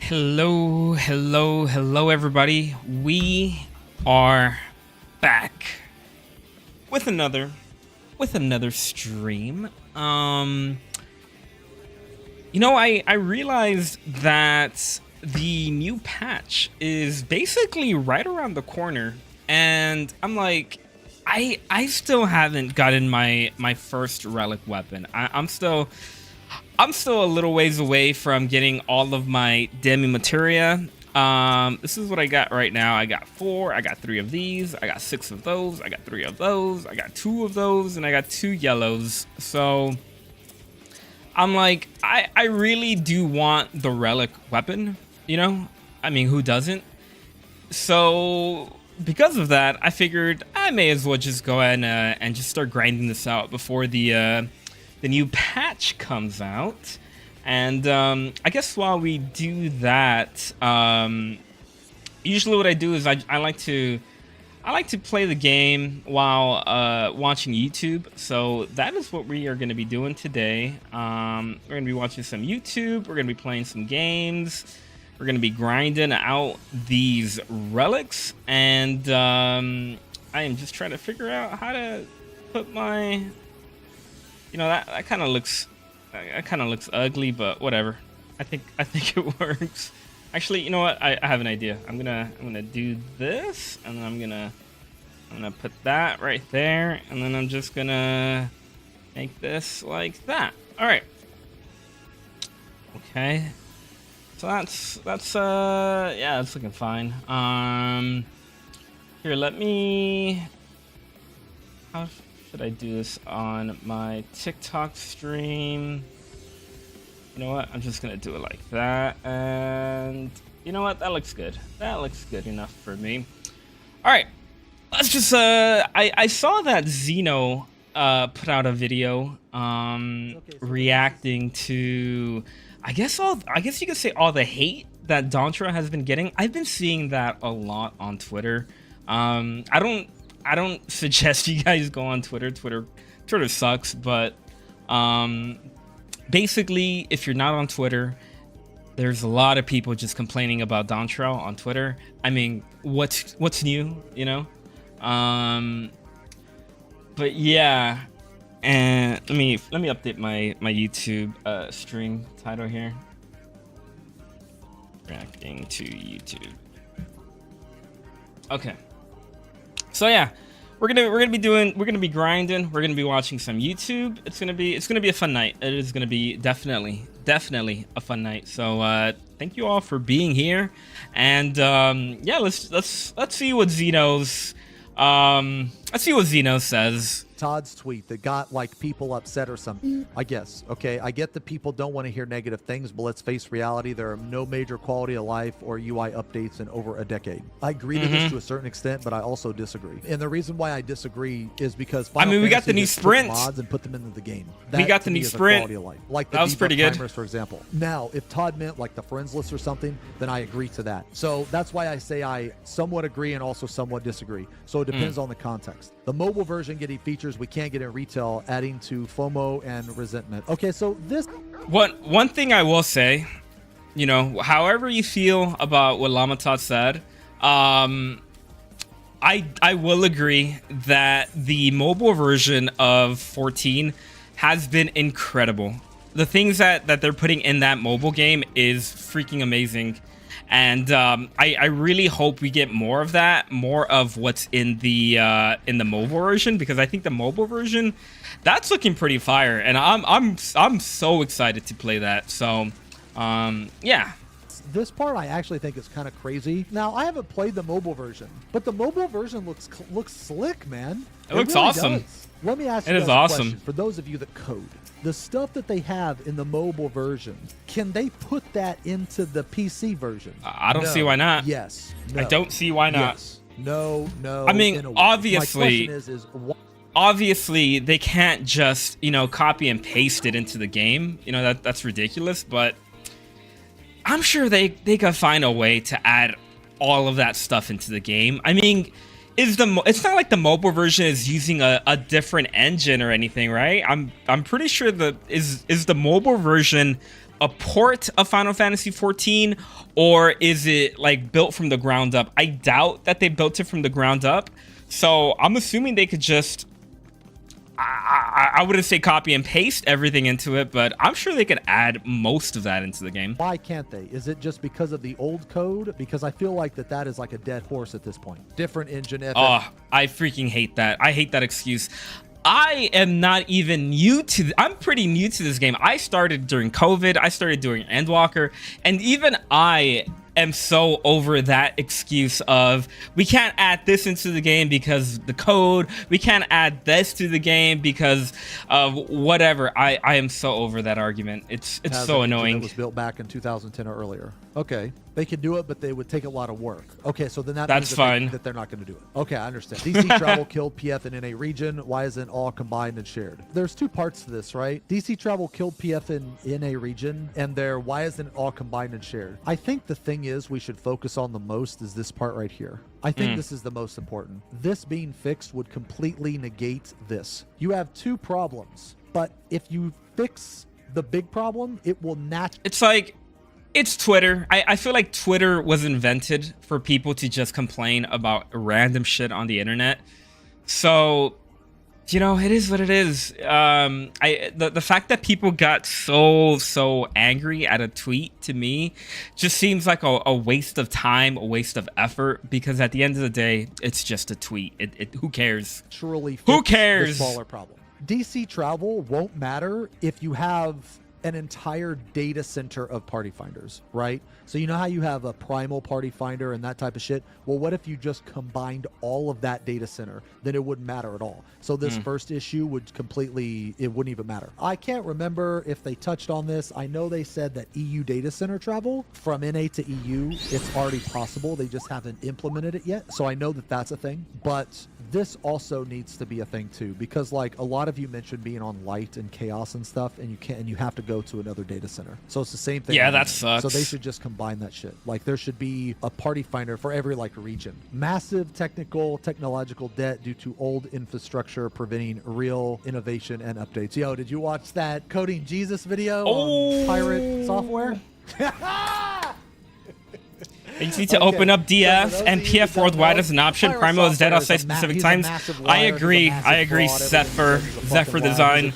Hello, everybody. We are back with another stream. I realized that the new patch is basically right around the corner, and I'm like, I still haven't gotten my first relic weapon. I'm still a little ways away from getting all of my demi materia. This is what I got right now. I got 4, I got 3 of these, I got 6 of those, I got 3 of those, I got 2 of those, and I got 2 yellows. So I'm like, I really do want the relic weapon, I mean, who doesn't? So because of that, I figured I may as well just go ahead and just start grinding this out before the new patch comes out. And I guess while we do that, usually what I do is I like to play the game while watching YouTube. So that is what we are going to be doing today. We're going to be watching some YouTube. We're going to be playing some games. We're going to be grinding out these relics. And I am just trying to figure out how to put my... that kind of looks ugly, but whatever. I think it works. Actually, you know what? I have an idea. I'm gonna do this, and then I'm gonna put that right there, and then I'm just gonna make this like that. All right. Okay. So that's yeah, that's looking fine. Here, let me. How should I do this on my TikTok stream? You know what? I'm just gonna do it like that, and you know what? That looks good. That looks good enough for me. All right, let's just. I saw that Xeno put out a video reacting to, I guess you could say all the hate that Dontra has been getting. I've been seeing that a lot on Twitter. I don't suggest you guys go on Twitter. Twitter sucks, but basically, if you're not on Twitter, there's a lot of people just complaining about Dontrell on Twitter. I mean, what's new, But yeah, and let me update my YouTube stream title here. Reacting to YouTube. Okay. So yeah, we're gonna be grinding. We're gonna be watching some YouTube. It's gonna be a fun night. It is gonna be definitely a fun night. So thank you all for being here, and yeah, let's see what Xeno's says. Todd's tweet that got people upset or something. I guess. Okay, I get that people don't want to hear negative things, but let's face reality. There are no major quality of life or UI updates in over a decade. I agree to this to a certain extent, but I also disagree. And the reason why I disagree is because we got the new sprint mods and put them into the game. We got the new sprint. Quality of life. Like the that was pretty good. Timers, for example. Now, if Todd meant the friends list or something, then I agree to that. So that's why I say I somewhat agree and also somewhat disagree. So it depends on the context. The mobile version getting features we can't get in retail, adding to FOMO and resentment. Okay, so this... One thing I will say, however you feel about what Lamatot said, I will agree that the mobile version of 14 has been incredible. The things that they're putting in that mobile game is freaking amazing. And I really hope we get more of that, more of what's in the mobile version, because I think the mobile version, that's looking pretty fire, and I'm so excited to play that. So yeah. This part I actually think is kind of crazy. Now, I haven't played the mobile version, but the mobile version looks slick, man. It looks really awesome. Does. Let me ask you guys a question. For those of you that code, the stuff that they have in the mobile version, can they put that into the PC version? I don't see why not. Yes. No. I don't see why not. Yes. No. I mean, obviously, my question is obviously they can't just copy and paste it into the game. That's ridiculous. But I'm sure they could find a way to add all of that stuff into the game. I mean, it's not like the mobile version is using a different engine or anything, right? I'm pretty sure is the mobile version a port of Final Fantasy 14, or is it like built from the ground up? I doubt that they built it from the ground up, so I'm assuming they could just, I wouldn't say copy and paste everything into it, but I'm sure they could add most of that into the game. Why can't they? Is it just because of the old code? Because I feel like that is like a dead horse at this point. Different engine. Oh, I freaking hate that. I hate that excuse. I am not even new to, I'm pretty new to this game. I started during COVID. I started doing Endwalker, and even I am so over that excuse of we can't add this into the game because the code, we can't add this to the game because of whatever. I am so over that argument. It's so annoying. It was built back in 2010 or earlier. Okay, they could do it, but they would take a lot of work. Okay, so then that's fine. That they're not going to do it. Okay, I understand. DC Travel killed PF in NA region. Why isn't all combined and shared? There's two parts to this, right? DC Travel killed PF in NA region, and why isn't it all combined and shared? I think the thing is we should focus on the most is this part right here. I think this is the most important. This being fixed would completely negate this. You have two problems, but if you fix the big problem, it will naturally... It's like... It's Twitter. I feel like Twitter was invented for people to just complain about random shit on the internet. So, you know, it is what it is. The fact that people got so angry at a tweet, to me, just seems like a waste of time, a waste of effort, because at the end of the day, it's just a tweet. Who cares? Who cares? The smaller problem. DC Travel won't matter if you have an entire data center of party finders, right? So you know how you have a primal party finder and that type of shit? Well, what if you just combined all of that data center? Then it wouldn't matter at all. So this first issue would completely, it wouldn't even matter. I can't remember if they touched on this. I know they said that EU data center travel from NA to EU, it's already possible. They just haven't implemented it yet. So I know that that's a thing, but this also needs to be a thing too, because like a lot of you mentioned being on light and chaos and stuff, and you have to go to another data center. So it's the same thing. Yeah, that sucks. So they should just combine that shit. Like there should be a party finder for every like region. Massive technological debt due to old infrastructure preventing real innovation and updates. Yo, did you watch that Coding Jesus video on pirate software? You need to open up DF and PF worldwide as an option. Primal is dead outside specific times. I agree, Zephyr Design.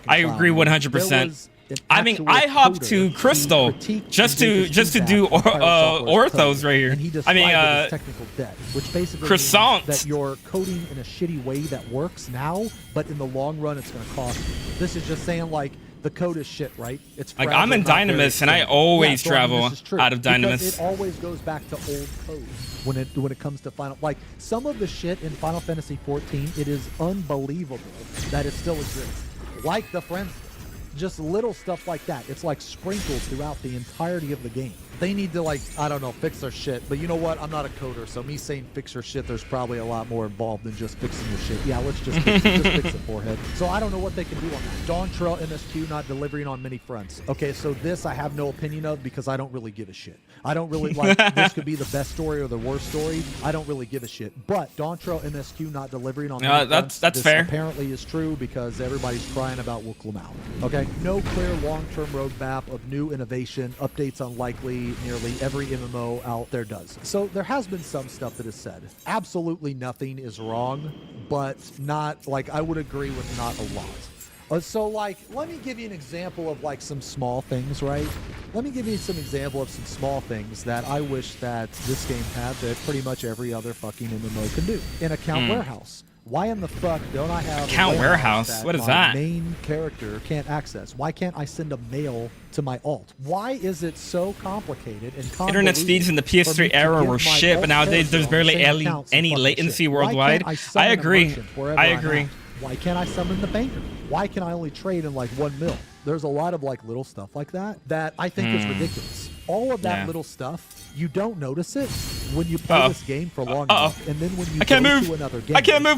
I agree 100%. I mean, I hopped to Crystal just to do orthos right here. I mean, technical debt, which basically croissants. Means that you're coding in a shitty way that works now, but in the long run, it's going to cost you. This is just saying like the code is shit, right? It's like I'm in Dynamis and I always travel out of Dynamis. It always goes back to old code when it comes to Final. Like some of the shit in Final Fantasy 14, it is unbelievable that it still exists. Like the friends. Just little stuff like that. It's like sprinkled throughout the entirety of the game. They need to like, I don't know, fix their shit. But you know what? I'm not a coder, so me saying fix your shit, there's probably a lot more involved than just fixing your shit. Yeah, let's just fix it, forehead. So I don't know what they can do on that. Dawn Trail MSQ not delivering on many fronts. Okay, so this I have no opinion of because I don't really give a shit. I don't really like, this could be the best story or the worst story. I don't really give a shit. But Dawn Trail MSQ not delivering on many fronts, that's fair. Apparently is true because everybody's crying about Wook Lamau. Okay, no clear long-term roadmap of new innovation, updates unlikely. Nearly every MMO out there does. So there has been some stuff that is said. Absolutely nothing is wrong, but not like I would agree with not a lot. So like, let me give you an example of like some small things, right? Let me give you some example of some small things that I wish that this game had that pretty much every other fucking MMO can do. In Account Warehouse. Why in the fuck don't I have Account Warehouse? What is that? Main character can't access. Why can't I send a mail to my alt? Why is it so complicated and convoluted? Internet speeds in the PS3 era were shit, but nowadays there's barely any latency worldwide. I agree. Why can't I summon the banker? Why can I only trade in like 1 mil? There's a lot of like little stuff like that I think is ridiculous. All of that little stuff, you don't notice it when you play this game for long enough, and then when you go to another game,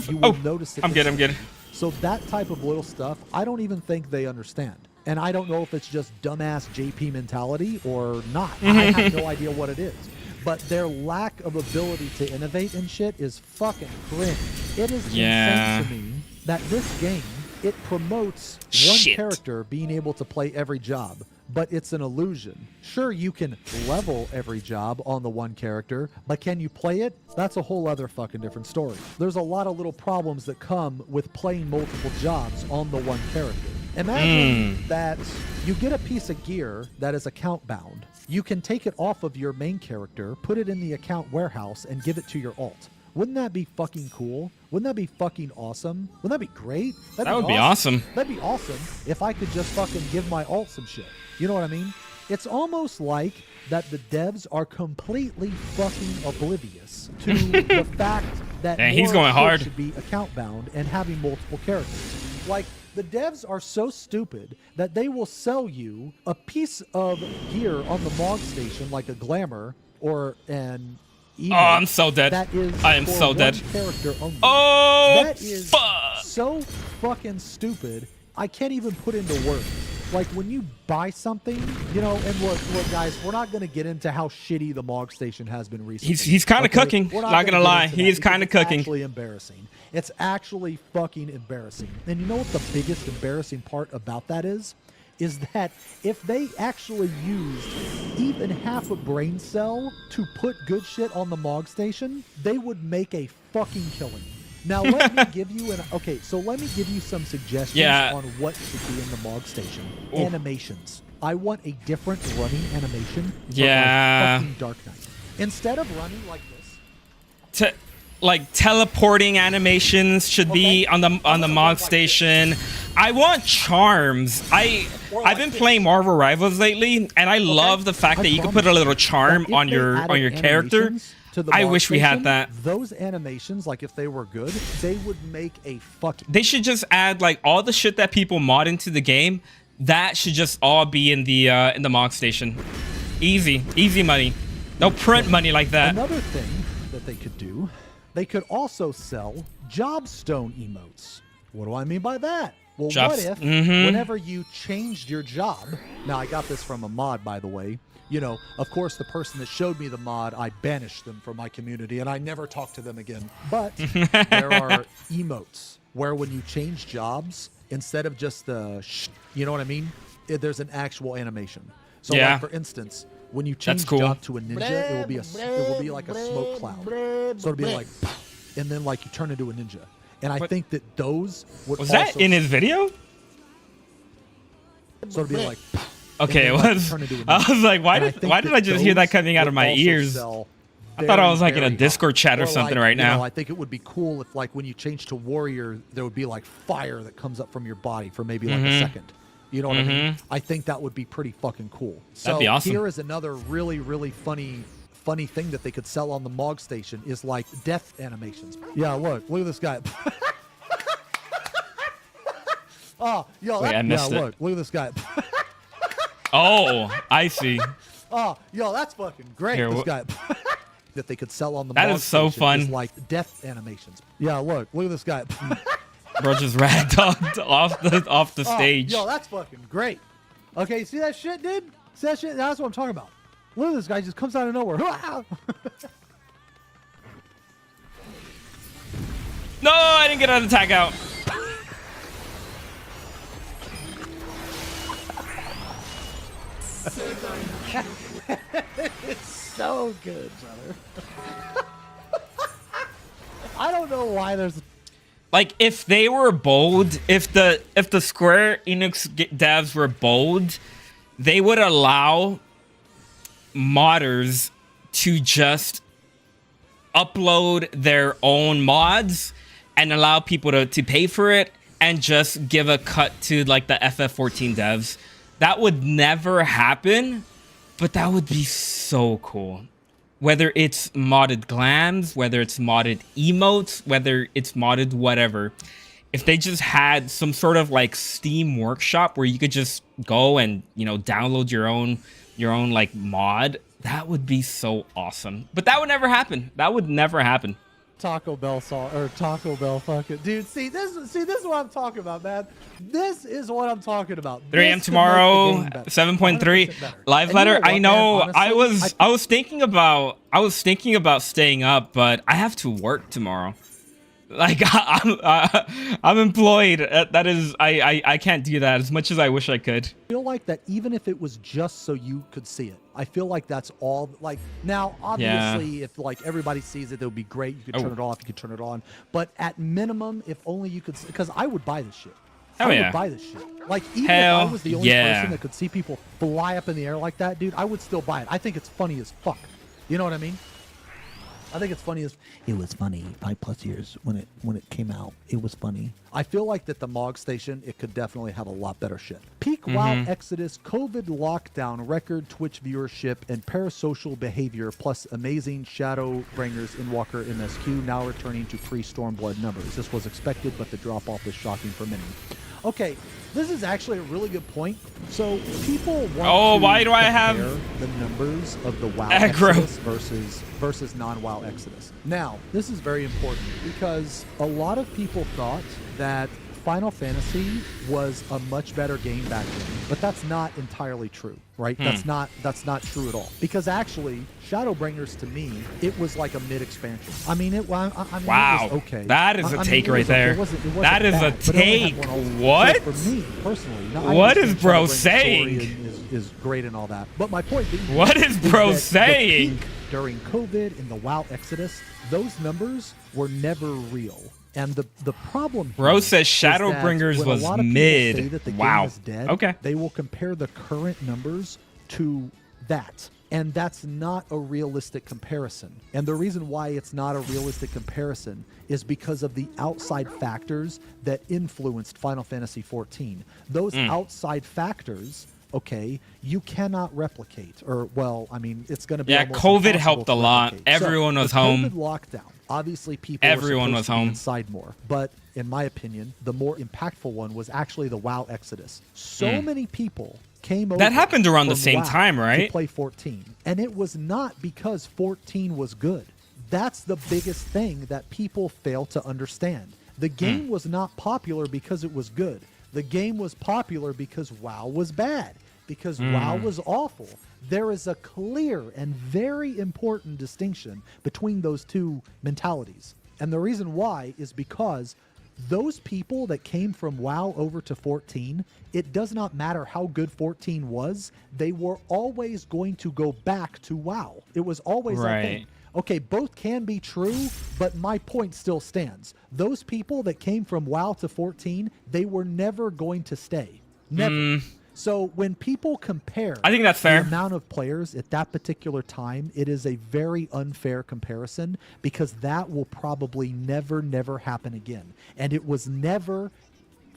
you will notice it. I'm good. So that type of little stuff, I don't even think they understand. And I don't know if it's just dumbass JP mentality or not. I have no idea what it is. But their lack of ability to innovate and shit is fucking cringe. It is insane to me that this game, it promotes one character being able to play every job. but it's an illusion. Sure, you can level every job on the one character, but can you play it? That's a whole other fucking different story. There's a lot of little problems that come with playing multiple jobs on the one character. Imagine that you get a piece of gear that is account bound. You can take it off of your main character, put it in the account warehouse, and give it to your alt. Wouldn't that be fucking cool? Wouldn't that be fucking awesome? Wouldn't that be great? That would be awesome. That'd be awesome if I could just fucking give my alt some shit. You know what I mean? It's almost like that the devs are completely fucking oblivious to the fact that he's going hard. Should be account bound and having multiple characters. Like, the devs are so stupid that they will sell you a piece of gear on the Mog station, like a glamour or an emote. Oh, I'm so dead. That is I am for so one dead. character only. Oh, that is fuck. so fucking stupid. I can't even put into words. Like, when you buy something, you know, and look, guys, we're not going to get into how shitty the Mog station has been recently. He's kind of cooking. We're Not gonna lie, he is kind of cooking. It's actually embarrassing. It's actually fucking embarrassing. And you know what the biggest embarrassing part about that is that if they actually used even half a brain cell to put good shit on the Mog station, they would make a fucking killing. Now let me give you let me give you some suggestions on what should be in the Mog station. Ooh. Animations. I want a different running animation for my fucking Dark Knight. Instead of running like this. Like teleporting animations should be on the Mog station. I want charms. I've been playing Marvel Rivals lately, and I love the fact that you can put a little charm on your character. I wish we had that. Those animations, like if they were good, they would make a fucking. They should just add like all the shit that people mod into the game. That should just all be in the Mog station. Easy money. No print money like that. Another thing that they could do, they could also sell jobstone emotes. What do I mean by that? Well, what if whenever you changed your job? Now I got this from a mod, by the way. You know, of course, the person that showed me the mod, I banished them from my community, and I never talked to them again. But there are emotes where when you change jobs, instead of just the you know what I mean? There's an actual animation. So, like, for instance, when you change job to a ninja, it will be like a smoke cloud. So it'll be like, and then like you turn into a ninja. And I think that those would was that in his video? So it'll be like. Okay, it was. I was like, why did I just hear that coming out of my ears? I thought I was like in a Discord chat or something right now. I think it would be cool if, like, when you change to warrior, there would be like fire that comes up from your body for maybe like a second. You know what I mean? I think that would be pretty fucking cool. So that'd be awesome. Here is another really, really funny thing that they could sell on the Mog station is like death animations. Yeah, look at this guy. Oh, yo, wait, I missed it. Look at this guy. Oh, I see. Oh, yo, that's fucking great. Here, this guy that they could sell on the that Mog is so station fun. is like death animations. Yeah, look at this guy. Bro just ragdolled off the stage. Yo, that's fucking great. Okay, see that shit, dude? See that shit? That's what I'm talking about. Look at this guy, just comes out of nowhere. No, I didn't get an attack out. It's so good, brother. I don't know why there's like, if they were bold, if the Square Enix devs were bold, they would allow modders to just upload their own mods and allow people to pay for it and just give a cut to like the FF14 devs. That would never happen, but that would be so cool. Whether it's modded glams, whether it's modded emotes, whether it's modded whatever. If they just had some sort of like Steam workshop where you could just go and, you know, download your own like mod, that would be so awesome. But that would never happen. That would never happen. Taco Bell fucking dude. See this is what I'm talking about, man. This is what I'm talking about. 3 a.m. tomorrow, 7.3 live letter. I know. Man, honestly, I was thinking about staying up, but I have to work tomorrow. Like I'm employed. That is, I can't do that as much as I wish I could. Feel like that even if it was just so you could see it, I feel like that's all. Like now, obviously, if like everybody sees it, that would be great. You could turn it off, you could turn it on. But at minimum, if only you could, because I would buy this shit. Oh, I would buy this shit. Like even if I was the only person that could see people fly up in the air like that, dude, I would still buy it. I think it's funny as fuck. You know what I mean? I think it's funny as it was funny 5+ years when it came out. It was funny. I feel like that the Mog Station, it could definitely have a lot better shit. Peak WoW Exodus, COVID lockdown, record Twitch viewership, and parasocial behavior, plus amazing Shadowbringers Inwalker MSQ now returning to pre-Stormblood numbers. This was expected, but the drop-off is shocking for many. Okay, this is actually a really good point. So people want why do I have the numbers of the WoW Exodus versus non-WoW Exodus. Now, this is very important because a lot of people thought that Final Fantasy was a much better game back then, but that's not entirely true, right? That's not true at all. Because actually, Shadowbringers to me, it was like a mid-expansion. I mean, it was okay. That is a take right there. That is a take. What? So for me personally, what is bro saying? Is great and all that. But my point being, what is bro saying? During COVID in the WoW Exodus, those numbers were never real. And the problem here bro says Shadowbringers was mid. Say that the wow. game is dead, okay. They will compare the current numbers to that. And that's not a realistic comparison. And the reason why it's not a realistic comparison is because of the outside factors that influenced Final Fantasy XIV. Those outside factors, okay, you cannot replicate. Or, well, I mean, it's going to be almost COVID helped a lot. Everyone was home. COVID lockdown. Obviously, people Everyone were was home inside more. But in my opinion, the more impactful one was actually the WoW Exodus. So many people came over. That happened around the same WoW time, right? To play 14. And it was not because 14 was good. That's the biggest thing that people fail to understand. The game was not popular because it was good. The game was popular because WoW was bad. Because WoW was awful. There is a clear and very important distinction between those two mentalities. And the reason why is because those people that came from WoW over to 14, it does not matter how good 14 was, they were always going to go back to WoW. It was always that thing. Okay, both can be true, but my point still stands. Those people that came from WoW to 14, they were never going to stay. Never. So when people compare I think that's fair. The amount of players at that particular time, it is a very unfair comparison because that will probably never happen again. And it was never...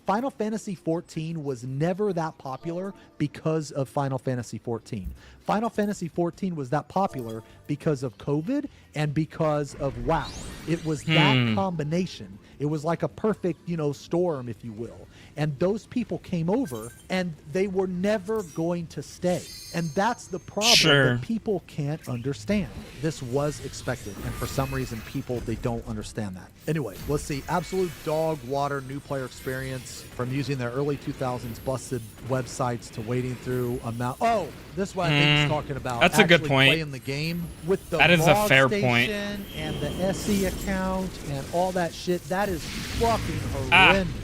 Final Fantasy XIV was never that popular because of Final Fantasy XIV. Final Fantasy XIV was that popular because of COVID and because of WoW. It was that combination. It was like a perfect, storm, if you will. And those people came over and they were never going to stay. And that's the problem that people can't understand. This was expected. And for some reason, they don't understand that. Anyway, let's see. Absolute dog water new player experience from using their early 2000s busted websites to wading through amount. Oh, this is what I think he's talking about. That's a good point. Playing the game with the that is a fair station point. And the SE account and all that shit. That is fucking horrendous.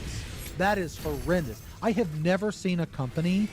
That is horrendous. I have never seen a company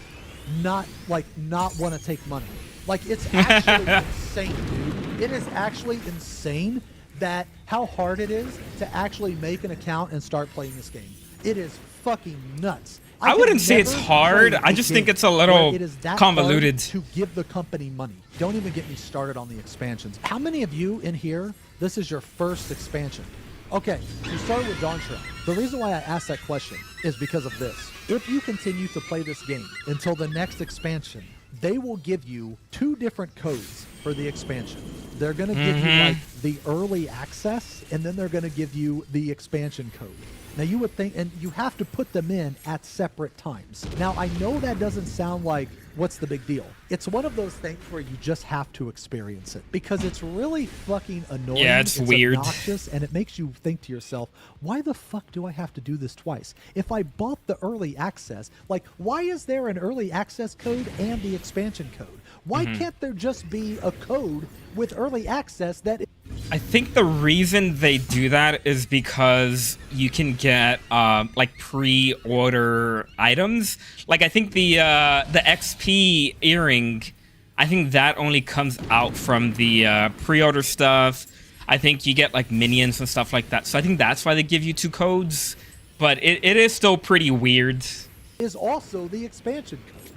not want to take money. Like, it's actually insane, dude. It is actually insane that how hard it is to actually make an account and start playing this game. It is fucking nuts. I wouldn't say it's hard. I just think it's a little convoluted. To give the company money. Don't even get me started on the expansions. How many of you in here, this is your first expansion? Okay, you started with Dawn Shroud. The reason why I asked that question is because of this. If you continue to play this game until the next expansion, they will give you 2 different codes for the expansion. They're going to give you like the early access, and then they're going to give you the expansion code. Now you would think, and you have to put them in at separate times. Now I know that doesn't sound like what's the big deal, It's one of those things where you just have to experience it because it's really fucking annoying. Yeah, it's weird. Obnoxious, and it makes you think to yourself, why the fuck do I have to do this twice? If I bought the early access, like, why is there an early access code and the expansion code? Why can't there just be a code with early access that... I think the reason they do that is because you can get like pre-order items. Like I think the XP earring, I think that only comes out from the pre-order stuff. I think you get like minions and stuff like that. So I think that's why they give you 2 codes. But it is still pretty weird. Is also the expansion code.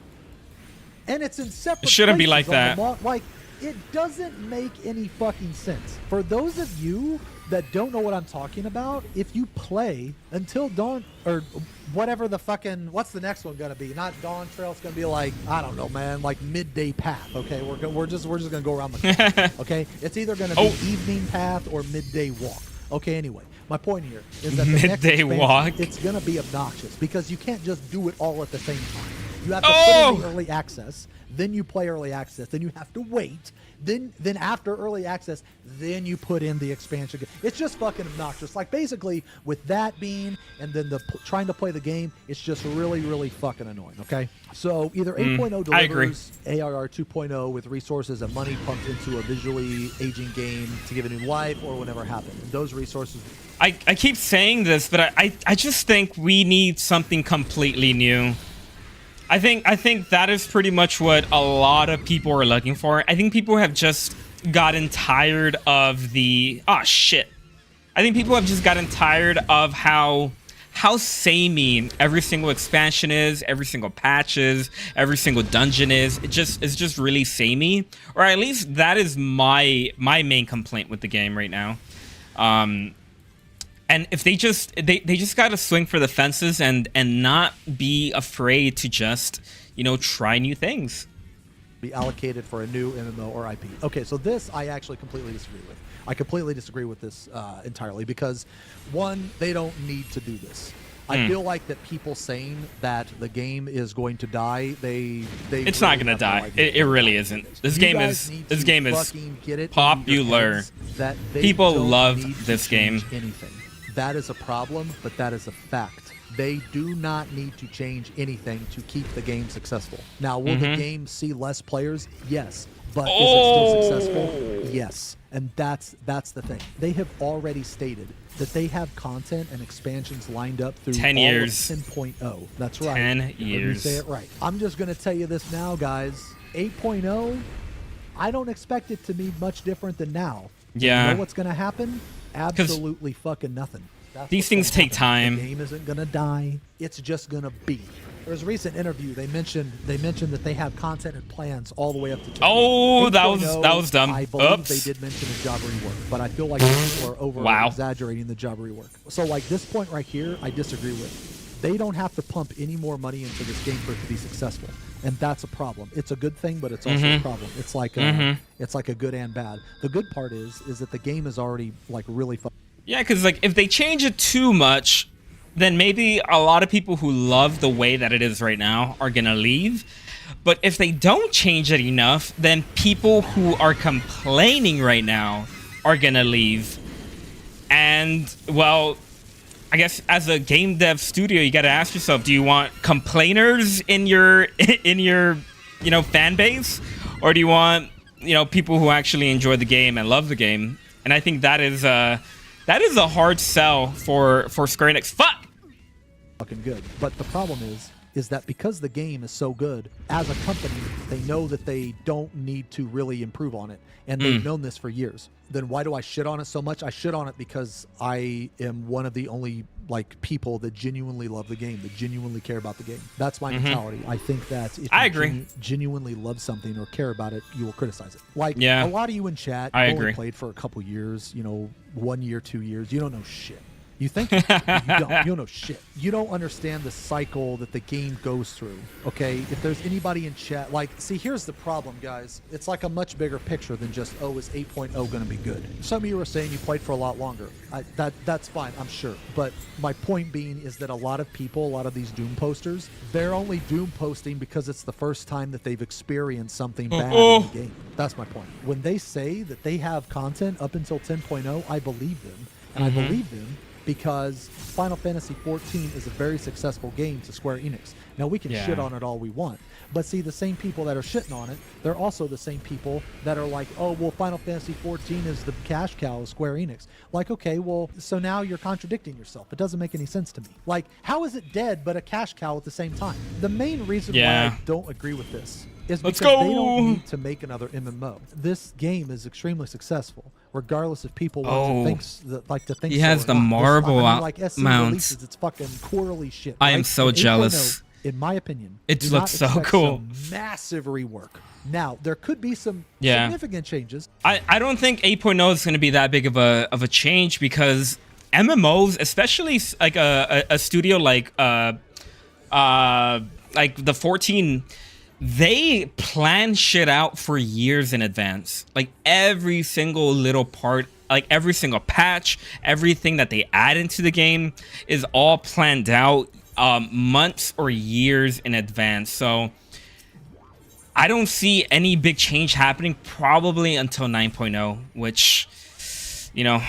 And it's in separate It shouldn't be like places that. Like, it doesn't make any fucking sense. For those of you that don't know what I'm talking about, if you play Until Dawn, or whatever the fucking, what's the next one gonna be? Not Dawn Trail, it's gonna be like, I don't know, man, like Midday Path. Okay, we're just gonna go around the clock. Okay, it's either gonna be Evening Path or Midday Walk. Okay, anyway, my point here is that the next Midday Walk, it's gonna be obnoxious because you can't just do it all at the same time. You have to put in the early access, then you play early access, then you have to wait, then after early access, then you put in the expansion. It's just fucking obnoxious. Like basically with that being and then trying to play the game, it's just really, really fucking annoying. Okay, so either 8.0 delivers ARR 2.0 with resources and money pumped into a visually aging game to give it new life, or whatever happened. Those resources. I keep saying this, but I just think we need something completely new. I think that is pretty much what a lot of people are looking for. I think people have just gotten tired of the... Oh, shit. I think people have just gotten tired of how samey every single expansion is, every single patch is, every single dungeon is. It's just really samey. Or at least that is my main complaint with the game right now. And if they just got to swing for the fences and not be afraid to just, you know, try new things. Be allocated for a new MMO or IP. Okay, so this I actually completely disagree with. I completely disagree with this entirely because, one, they don't need to do this. I feel like that people saying that the game is going to die, they it's really not going to die. It really isn't. This game is popular. People love this game. Anything. That is a problem, but that is a fact. They do not need to change anything to keep the game successful. Now, will the game see less players? Yes. But is it still successful? Yes. And that's the thing. They have already stated that they have content and expansions lined up through 10 years. 10.0. That's right. 10 Let me years. say it right. I'm just going to tell you this now, guys. 8.0, I don't expect it to be much different than now. Yeah. You know what's going to happen? Absolutely fucking nothing. These things take time. The game isn't gonna die. It's just gonna be. There was a recent interview. They mentioned that they have content and plans all the way up to 10. Oh, that was dumb. I believe Oops. they did mention a job rework, but I feel like people are over exaggerating the job rework. So like this point right here, I disagree with. They don't have to pump any more money into this game for it to be successful, and that's a problem. It's a good thing, but it's also a problem. It's like a good and bad. The good part is that the game is already like really fun. Yeah, because like if they change it too much, then maybe a lot of people who love the way that it is right now are gonna leave. But if they don't change it enough, then people who are complaining right now are gonna leave. And well, I guess as a game dev studio, you gotta ask yourself: do you want complainers in your fan base, or do you want people who actually enjoy the game and love the game? And I think that is a hard sell for Square Enix. Fuck. Fucking good. But the problem is that because the game is so good, as a company, they know that they don't need to really improve on it. And they've known this for years. Then why do I shit on it so much? I shit on it because I am one of the only people that genuinely love the game, that genuinely care about the game. That's my mentality. I think that if you genuinely love something or care about it, you will criticize it. A lot of you in chat only played for a couple years, 1 year, 2 years. You don't know shit. You think you don't. You don't know shit. You don't understand the cycle that the game goes through. Okay, if there's anybody in chat, like, see, here's the problem, guys. It's like a much bigger picture than just, oh, is 8.0 going to be good? Some of you are saying you played for a lot longer. That's fine, I'm sure. But my point being is that a lot of people, a lot of these Doom posters, they're only Doom posting because it's the first time that they've experienced something bad in the game. That's my point. When they say that they have content up until 10.0, I believe them. And I believe them because Final Fantasy XIV is a very successful game to Square Enix. Now, we can shit on it all we want, but see, the same people that are shitting on it, they're also the same people that are like, oh, well, Final Fantasy XIV is the cash cow of Square Enix. Like, okay, well, so now you're contradicting yourself. It doesn't make any sense to me. Like, how is it dead but a cash cow at the same time? The main reason why I don't agree with this is because they don't need to make another MMO. This game is extremely successful, regardless if people want to think. He has the marble like SC mount. releases, it's fucking quarterly shit. I am so jealous. In my opinion, it looks so cool. Massive rework. Now there could be some significant changes. I don't think 8.0 is going to be that big of a change because MMOs, especially like a studio like the 14. They plan shit out for years in advance. Like every single little part, like every single patch, everything that they add into the game is all planned out months or years in advance. So I don't see any big change happening probably until 9.0, which, you know,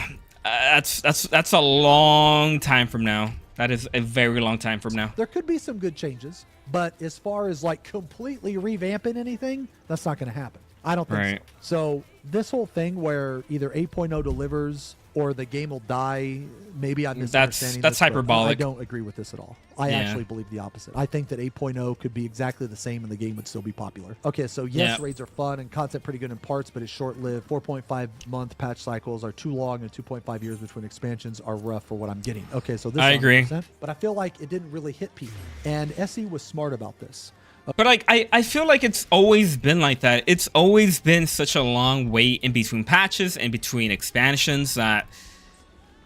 that's a long time from now. That is a very long time from now. There could be some good changes, but as far as like completely revamping anything, that's not going to happen. I don't think so. So this whole thing where either 8.0 delivers or the game will die, maybe I'm misunderstanding. That's hyperbolic. I don't agree with this at all. I actually believe the opposite. I think that 8.0 could be exactly the same and the game would still be popular. Okay, so yes, raids are fun and content pretty good in parts, but it's short-lived. 4.5 month patch cycles are too long and 2.5 years between expansions are rough for what I'm getting. Okay, so this I agree. But I feel like it didn't really hit people. And SE was smart about this. But like I feel like it's always been like that. It's always been such a long wait in between patches and between expansions that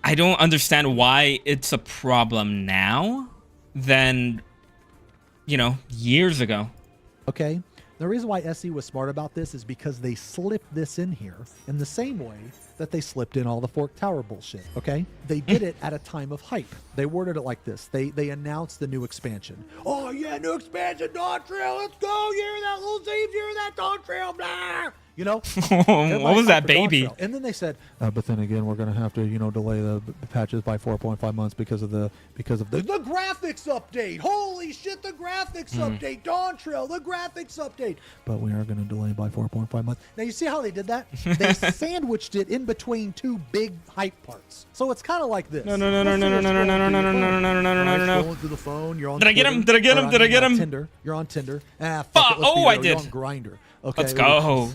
I don't understand why it's a problem now than, you know, years ago. Okay. The reason why SE was smart about this is because they slipped this in here in the same way that they slipped in all the Fork Tower bullshit, okay? They did it at a time of hype. They worded it like this. They announced the new expansion. Oh, yeah, new expansion, Dawn Trail, let's go. You hear that, little Steve? You hear that, Dawn Trail? Blah. You know? What was that, baby? And then they said, but then again, we're going to have to, you know, delay the patches by 4.5 months because of the graphics update. Holy shit, the graphics update. Dawn Trail, the graphics update. But we are going to delay by 4.5 months. Now, you see how they did that? They sandwiched it in between two big hype parts. So it's kind of like this. No. Going through the phone. You're on Did I get him? Did I get him? Did I get him? Tinder. You're on Tinder. Ah, fuck it. Oh, I did. You're on Grindr. Okay, let's go. Oh,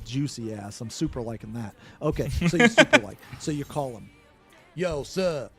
juicy ass. I'm super liking that. Okay, so you super like. So you call him. Yo, sup?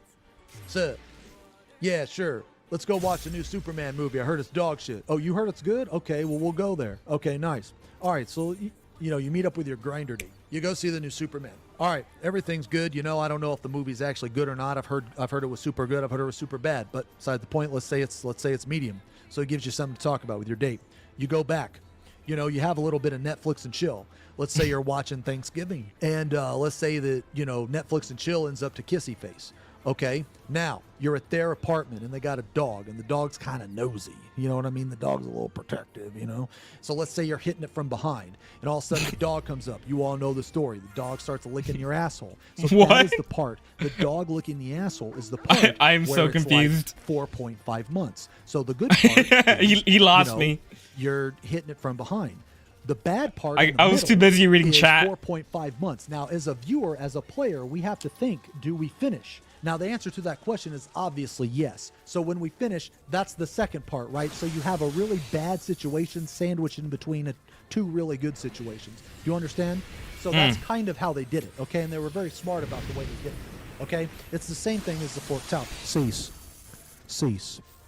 Yeah, sure. Let's go watch the new Superman movie. I heard it's dog shit. Oh, you heard it's good? Okay, well, we'll go there. Okay, nice. All right, so, you know, you meet up with your Grindr date. You go see the new Superman. All right, everything's good. You know, I don't know if the movie's actually good or not. I've heard it was super good. I've heard it was super bad. But beside the point, let's say it's medium. So it gives you something to talk about with your date. You go back. You know, you have a little bit of Netflix and chill. Let's say you're watching Thanksgiving. And let's say that, you know, Netflix and chill ends up to kissy face. Okay, now you're at their apartment and they got a dog and the dog's kind of nosy. You know what I mean? The dog's a little protective, you know? So let's say you're hitting it from behind and all of a sudden the dog comes up. You all know the story. The dog starts licking your asshole. So that is the part. The dog licking the asshole is the part. I am so confused. Like 4.5 months. So the good part is, he lost me. You're hitting it from behind. The bad part I was too busy reading chat. 4.5 months. Now, as a viewer, as a player, we have to think, do we finish? Now, the answer to that question is obviously yes. So when we finish, that's the second part, right? So you have a really bad situation sandwiched in between two really good situations. Do you understand? So that's kind of how they did it, okay? And they were very smart about the way they did it, okay? It's the same thing as the Fork Tower. Cease.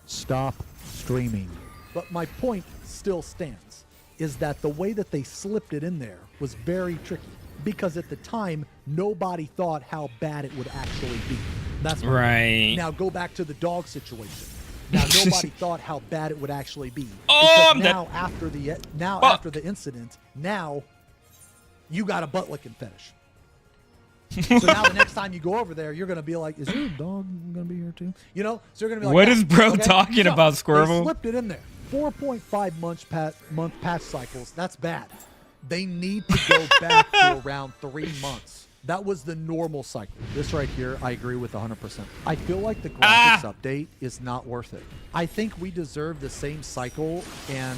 Stop streaming. But my point still stands, is that the way that they slipped it in there was very tricky. Because at the time, nobody thought how bad it would actually be. That's my Right. point. Now go back to the dog situation. Now nobody thought how bad it would actually be. Oh, because now after the incident, now you got a butt licking fetish. So now the next time you go over there, you're gonna be like, "Is your dog gonna be here too?" You know, so you're gonna be like, What "Yeah, is bro okay?" talking So, about, They Squirrel? slipped it in there. 4.5 month patch cycles. That's bad. They need to go back to around 3 months. That was the normal cycle. This right here, I agree with 100%. I feel like the graphics update is not worth it. I think we deserve the same cycle and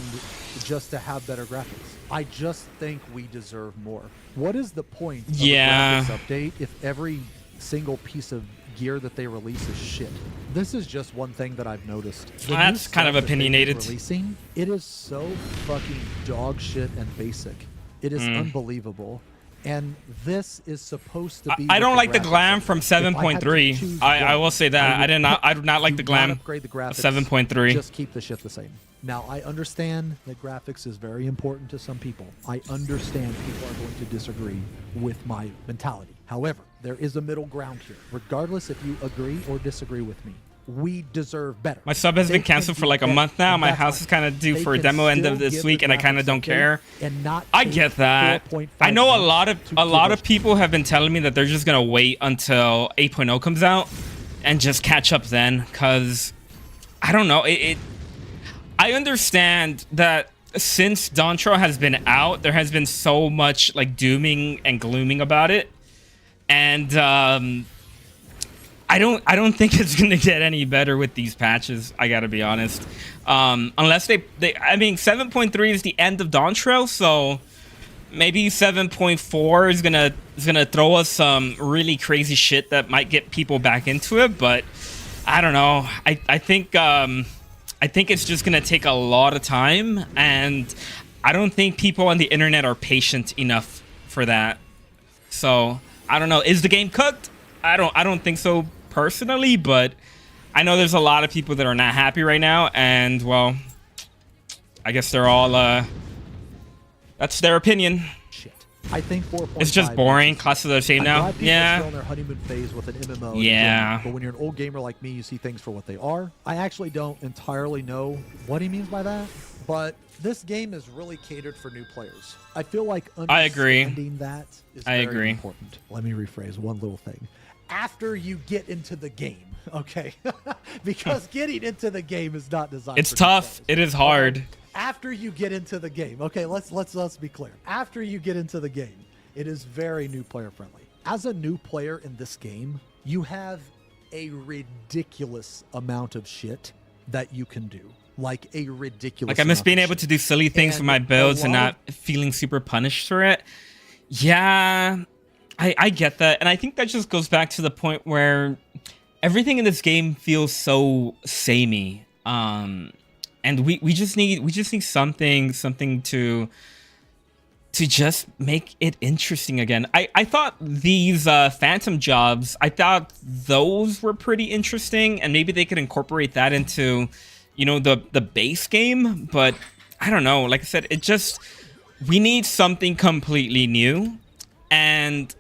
just to have better graphics. I just think we deserve more. What is the point of a graphics update if every single piece of gear that they release is shit? This is just one thing that I've noticed. The That's new kind of stuff that they've been opinionated. Releasing, it is so fucking dog shit and basic. It is unbelievable. And this is supposed to be. I don't like the graphics glam are. from If I had to 7.3. choose I one, will say that. I do not like the do glam not upgrade the graphics. 7.3. Just keep the shit the same. Now, I understand that graphics is very important to some people. I understand people are going to disagree with my mentality. However, there is a middle ground here. Regardless if you agree or disagree with me, we deserve better. My sub has They been can canceled do for like a better, month now. and My that's house fine. is kind of due They for a can demo end still of this give week, the and I kind of graphics don't update care. And not I take get that. 4.5 I know a lot months of to give us- people have been telling me that they're just gonna wait until 8.0 comes out and just catch up then, cause I don't know. I understand that since Dontro has been out, there has been so much like dooming and glooming about it, and I don't think it's gonna get any better with these patches. I gotta be honest. Unless they I mean 7.3 is the end of Dontro, so maybe 7.4 is gonna throw us some really crazy shit that might get people back into it. But I don't know. I think it's just gonna take a lot of time, and I don't think people on the internet are patient enough for that. So I don't know. Is the game cooked? I don't think so personally, but I know there's a lot of people that are not happy right now, and well, I guess they're all that's their opinion. Shit. I think 4.5. It's just boring. is- Classes are the same I'm now. glad people are Yeah. still in their honeymoon phase with an MMO. and Yeah. enjoying it, but when you're an old gamer like me, you see things for what they are. I actually don't entirely know what he means by that, but this game is really catered for new players. I feel like I agree. understanding that is I very agree. important. Let me rephrase one little thing. After you get into the game, okay? Because getting into the game is not designed It's for new tough. players. It is hard. Okay? After you get into the game, okay, let's be clear. After you get into the game, it is very new player friendly. As a new player in this game, you have a ridiculous amount of shit that you can do. Like a ridiculous Like I miss amount being of able shit. to do silly things for And my a builds and lot not feeling super punished for it. Yeah, I get that, and I think that just goes back to the point where everything in this game feels so samey. And we just need something to just make it interesting again. I thought these phantom jobs, I thought those were pretty interesting, and maybe they could incorporate that into, you know, the base game. But I don't know. Like I said, we need something completely new, and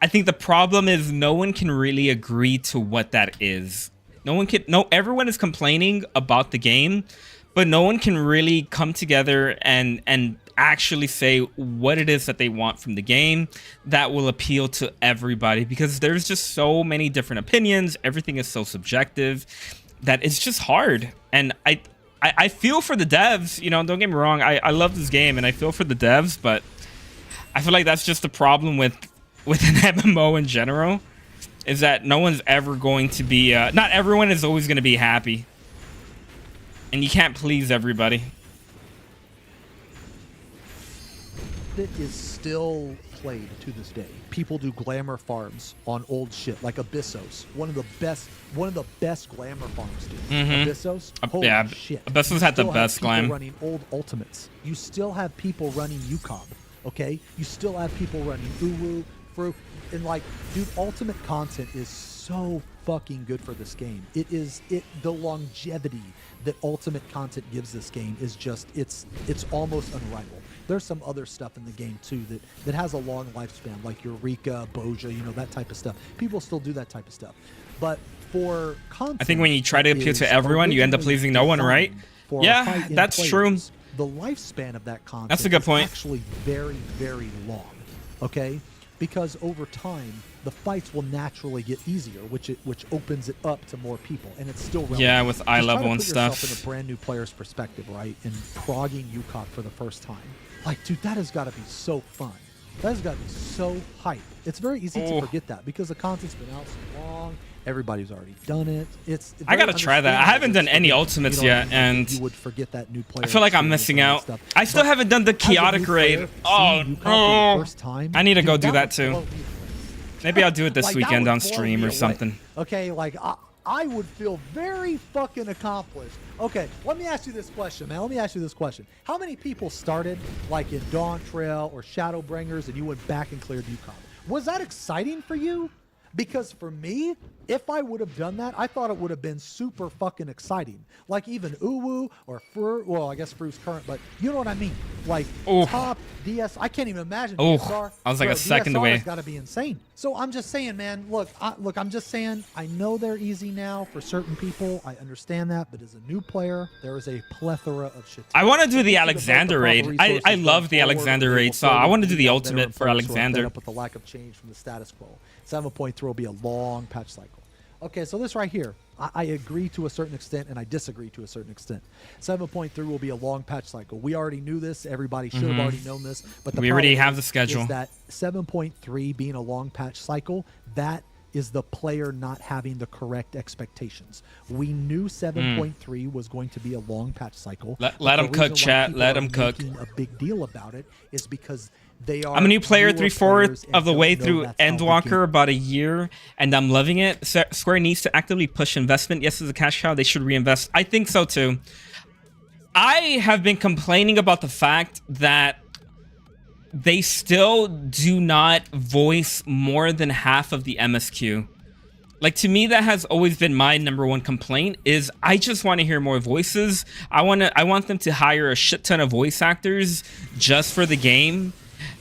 I think the problem is no one can really agree to what that is. Everyone is complaining about the game, but no one can really come together and actually say what it is that they want from the game that will appeal to everybody, because there's just so many different opinions. Everything is so subjective that it's just hard. And I feel for the devs, you know, don't get me wrong. I love this game and I feel for the devs, but I feel like that's just the problem with an MMO in general, is that no one's ever going to be, not everyone is always going to be happy. And you can't please everybody. It is still played to this day. People do glamour farms on old shit, like Abyssos. One of the best glamour farms, dude. Abyssos. Holy Yeah, shit. Abyssos You had the still have best people glam. running old ultimates. You still have people running UCOB. Okay, you still have people running Uwu, Fru, and like, dude, ultimate content is so fucking good for this game. The longevity that ultimate content gives this game is just it's almost unrivaled. There's some other stuff in the game too that has a long lifespan, like Eureka, Boja, you know, that type of stuff. People still do that type of stuff. But for content, I think when you try to appeal to everyone, you end up pleasing no one, right? Yeah, that's true. The lifespan of that content that's a good point. is actually very, very long, okay? Because over time, the fights will naturally get easier, which opens it up to more people, and it's still relevant. Yeah, with eye level and stuff. stuff. In a brand new player's perspective, right? And progging Yukok for the first time, like, dude, that has got to be so fun. That has got to be so hype. It's very easy to forget that because the content's been out so long. Everybody's already done it. I gotta try that. I haven't done any ultimates yet, and you would forget that new player. I feel like I'm missing out. I still haven't done the chaotic raid. Oh no! I need to go do that too. Maybe I'll do it this weekend on stream or something. Okay, like I would feel very fucking accomplished. Okay, let me ask you this question, man. Let me ask you this question. How many people started like in Dawn Trail or Shadowbringers and you went back and cleared Yukon? Was that exciting for you? Because for me, if I would have done that, I thought it would have been super fucking exciting. Like even Uwu or Fru, well, I guess Fru's current, but you know what I mean? Like top DS, I can't even imagine DSR. I was like a second away. It's got to be insane. So I'm just saying, man, look, I'm just saying, I know they're easy now for certain people. I understand that, but as a new player, there is a plethora of shit. I want to do the Alexander raid. I love the Alexander raid, so I want to do the ultimate for Alexander. Up with the lack of change from the status quo. 7.3 will be a long patch cycle. Okay, so this right here, I agree to a certain extent and I disagree to a certain extent. 7.3 will be a long patch cycle. We already knew this. Everybody should have already known this. But we already have the schedule. Is that 7.3 being a long patch cycle, that is the player not having the correct expectations. We knew 7.3 was going to be a long patch cycle. Let them cook, chat. Let them cook. A big deal about it is because I'm a new player 3/4 of the way through Endwalker, about a year, and I'm loving it. Square needs to actively push investment. Yes, as a cash cow, they should reinvest. I think so too. I have been complaining about the fact that they still do not voice more than half of the MSQ. Like, to me, that has always been my #1 complaint, is I just want to hear more voices. I want them to hire a shit ton of voice actors just for the game.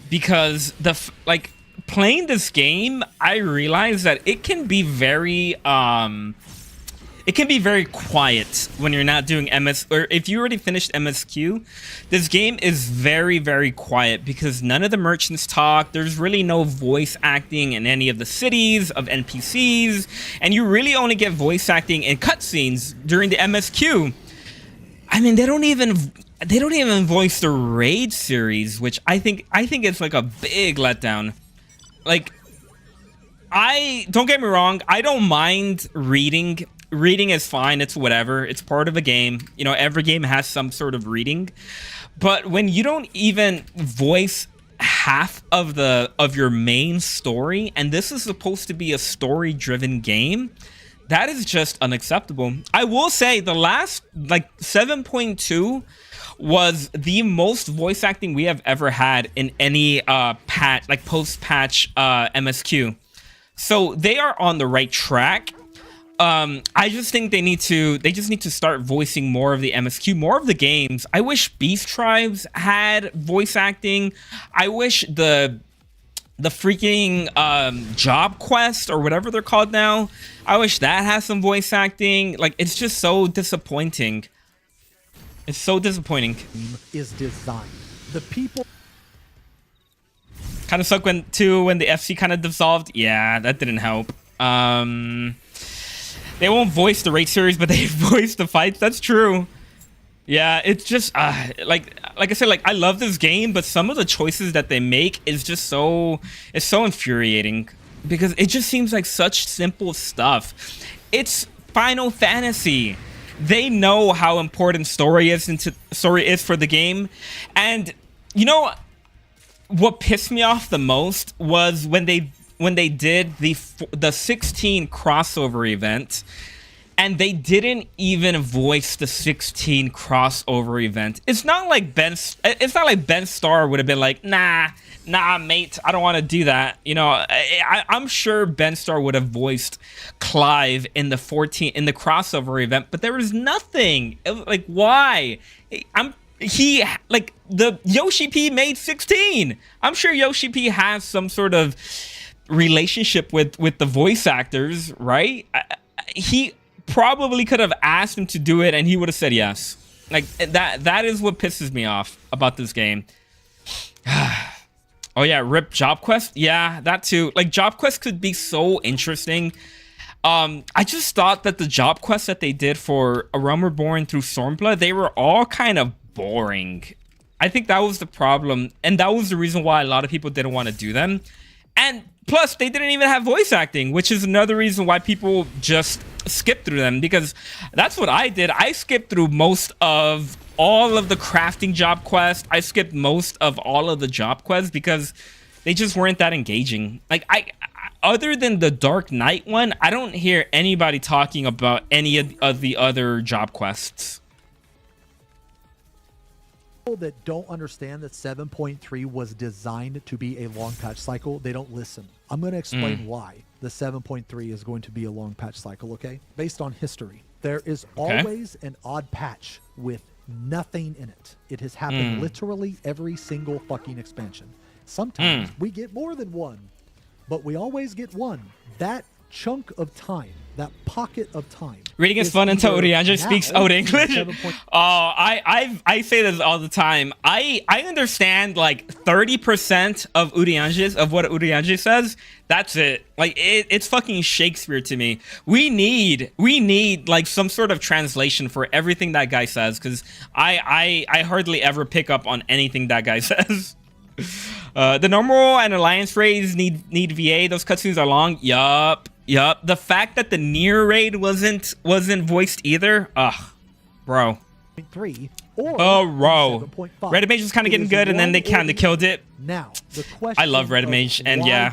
Because playing this game, I realize that it can be very quiet when you're not doing or if you already finished MSQ. This game is very, very quiet because none of the merchants talk. There's really no voice acting in any of the cities of NPCs, and you really only get voice acting in cutscenes during the MSQ. I mean, they don't even voice the raid series, which I think it's like a big letdown. Like, don't get me wrong, I don't mind reading. Reading is fine, it's whatever. It's part of a game. You know, every game has some sort of reading. But when you don't even voice half of your main story, and this is supposed to be a story-driven game, that is just unacceptable. I will say the last 7.2 was the most voice acting we have ever had in any post-patch MSQ. So they are on the right track. I just think they just need to start voicing more of the MSQ, more of the games. I wish Beast Tribes had voice acting. I wish the freaking job quest or whatever they're called now, I wish that has some voice acting. Like, it's just so disappointing. It's so disappointing. Is designed. The people kind of suck when the FC kind of dissolved. Yeah, that didn't help. They won't voice the raid series, but they voice the fights. That's true. Yeah, it's just like I said, like, I love this game, but some of the choices that they make is just so infuriating because it just seems like such simple stuff. It's Final Fantasy. They know how important story is for the game, and you know what pissed me off the most was when they did the 16 crossover event. And they didn't even voice the 16 crossover event. It's not like Ben Starr would have been like, nah, mate, I don't want to do that. You know, I'm sure Ben Starr would have voiced Clive in the crossover event, but there was nothing. Like, why? he like the Yoshi P made 16. I'm sure Yoshi P has some sort of relationship with the voice actors, right? He probably could have asked him to do it and he would have said yes. Like that is what pisses me off about this game. Oh yeah, rip Job Quest. Yeah, that too. Like Job Quest could be so interesting. I just thought that the job quests that they did for A Realm Reborn through Stormblood, they were all kind of boring. I think that was the problem, and that was the reason why a lot of people didn't want to do them. And plus, they didn't even have voice acting, which is another reason why people just skip through them, because that's what I did. I skipped through most of all of the crafting job quests. I skipped most of all of the job quests because they just weren't that engaging. Like other than the Dark Knight one, I don't hear anybody talking about any of the other job quests. People that don't understand that 7.3 was designed to be a long patch cycle, they don't listen. I'm going to explain why the 7.3 is going to be a long patch cycle, okay? Based on history, there is always an odd patch with nothing in it. It has happened literally every single fucking expansion. Sometimes we get more than one, but we always get one. That chunk of time, that pocket of time. Reading is fun until Urianger speaks out English. I say this all the time. I understand like 30% of Urianger, of what Urianger says. That's it. Like it's fucking Shakespeare to me. We need like some sort of translation for everything that guy says, because I hardly ever pick up on anything that guy says. The normal and alliance raids need VA. Those cutscenes are long. Yup. The fact that the near raid wasn't voiced either. Ugh, bro. 3 or bro. 7.5. Red Mage was kind of getting good, and then they kind of killed it. Now, the question I love Red Mage, and yeah,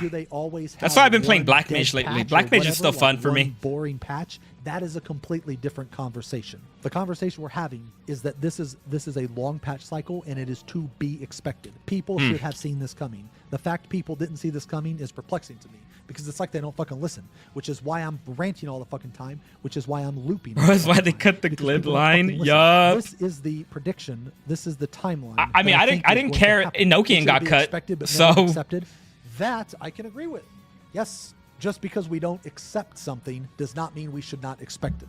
that's why I've been playing Black Mage lately. Black Mage is still fun for me. Boring patch. That is a completely different conversation. The conversation we're having is that this is a long patch cycle, and it is to be expected. People should have seen this coming. The fact people didn't see this coming is perplexing to me, because it's like they don't fucking listen, which is why I'm ranting all the fucking time, which is why I'm looping. That's why they cut the glib line. Yup. This is the prediction. This is the timeline. I mean, I didn't care Enochian got cut, so accepted. That I can agree with. Yes. Just because we don't accept something does not mean we should not expect it.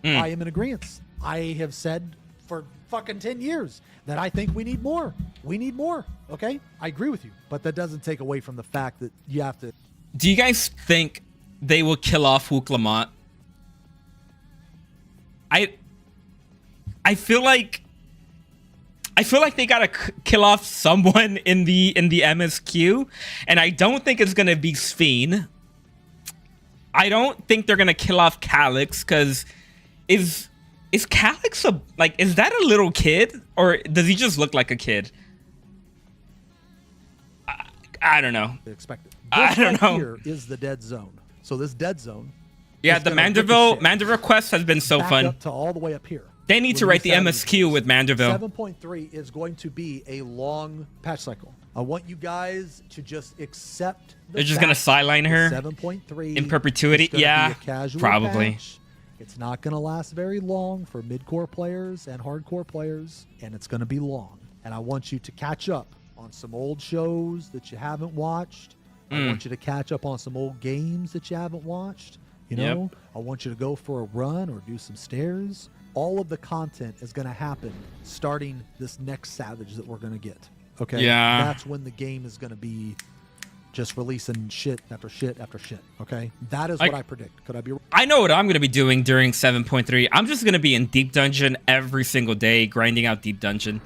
I am in agreement. I have said for fucking 10 years that I think we need more. We need more. Okay? I agree with you. But that doesn't take away from the fact that you have to. Do you guys think they will kill off Hook Lamont? I feel like they gotta kill off someone in the MSQ, and I don't think it's gonna be Sphene. I don't think they're gonna kill off Calyx, because is Calyx is that a little kid, or does he just look like a kid? I don't know. Expected. I don't know. Here is the dead zone. So this dead zone. Yeah, the Manderville quest has been so fun. Up to all the way up here. They need to write the MSQ with Manderville. 7.3 is going to be a long patch cycle. I want you guys to just accept. They're just gonna sideline her 7.3 in perpetuity. Yeah, probably. Patch. It's not gonna last very long for mid-core players and hardcore players, and it's gonna be long. And I want you to catch up on some old shows that you haven't watched. I want you to catch up on some old games that you haven't watched. You know, I want you to go for a run or do some stairs. All of the content is going to happen starting this next Savage that we're going to get. Okay? Yeah. That's when the game is going to be just releasing shit after shit after shit. Okay? That is what I predict. Could I be wrong? I know what I'm going to be doing during 7.3. I'm just going to be in Deep Dungeon every single day, grinding out Deep Dungeon.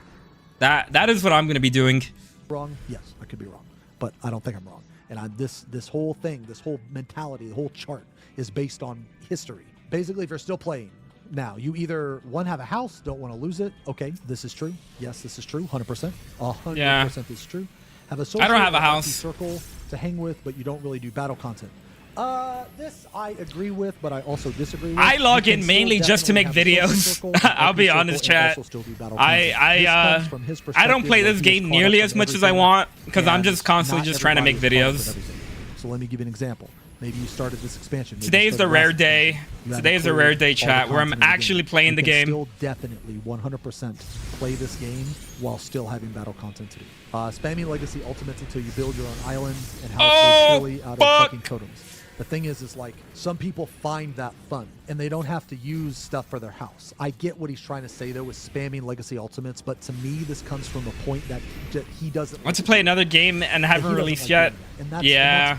That is what I'm going to be doing. Wrong? Yes, I could be wrong. But I don't think I'm wrong. And this whole thing, this whole mentality, the whole chart is based on history. Basically, if you're still playing, now, you either, one, have a house, don't want to lose it. Okay, this is true. Yes, this is true. 100%. 100% this is true. Have a social I don't have a house circle to hang with, but you don't really do battle content. This I agree with, but I also disagree with. I log in mainly just to make videos. I'll be honest, chat. I don't play this game nearly as much as I want, because I'm just constantly just trying to make videos. So let me give you an example. Maybe you started this expansion. Maybe you Today's the started rare last day. expansion. You haven't Today's the cleared rare day, all the chat, where I'm content in actually game. playing You the can game. Still definitely 100% play this game while still having battle content to do. Spamming legacy ultimates until you build your own islands and house purely out of fucking totems. The thing is like some people find that fun and they don't have to use stuff for their house. I get what he's trying to say though with spamming legacy ultimates, but to me this comes from a point that he doesn't Want to play another game and haven't released yet? And that's Yeah.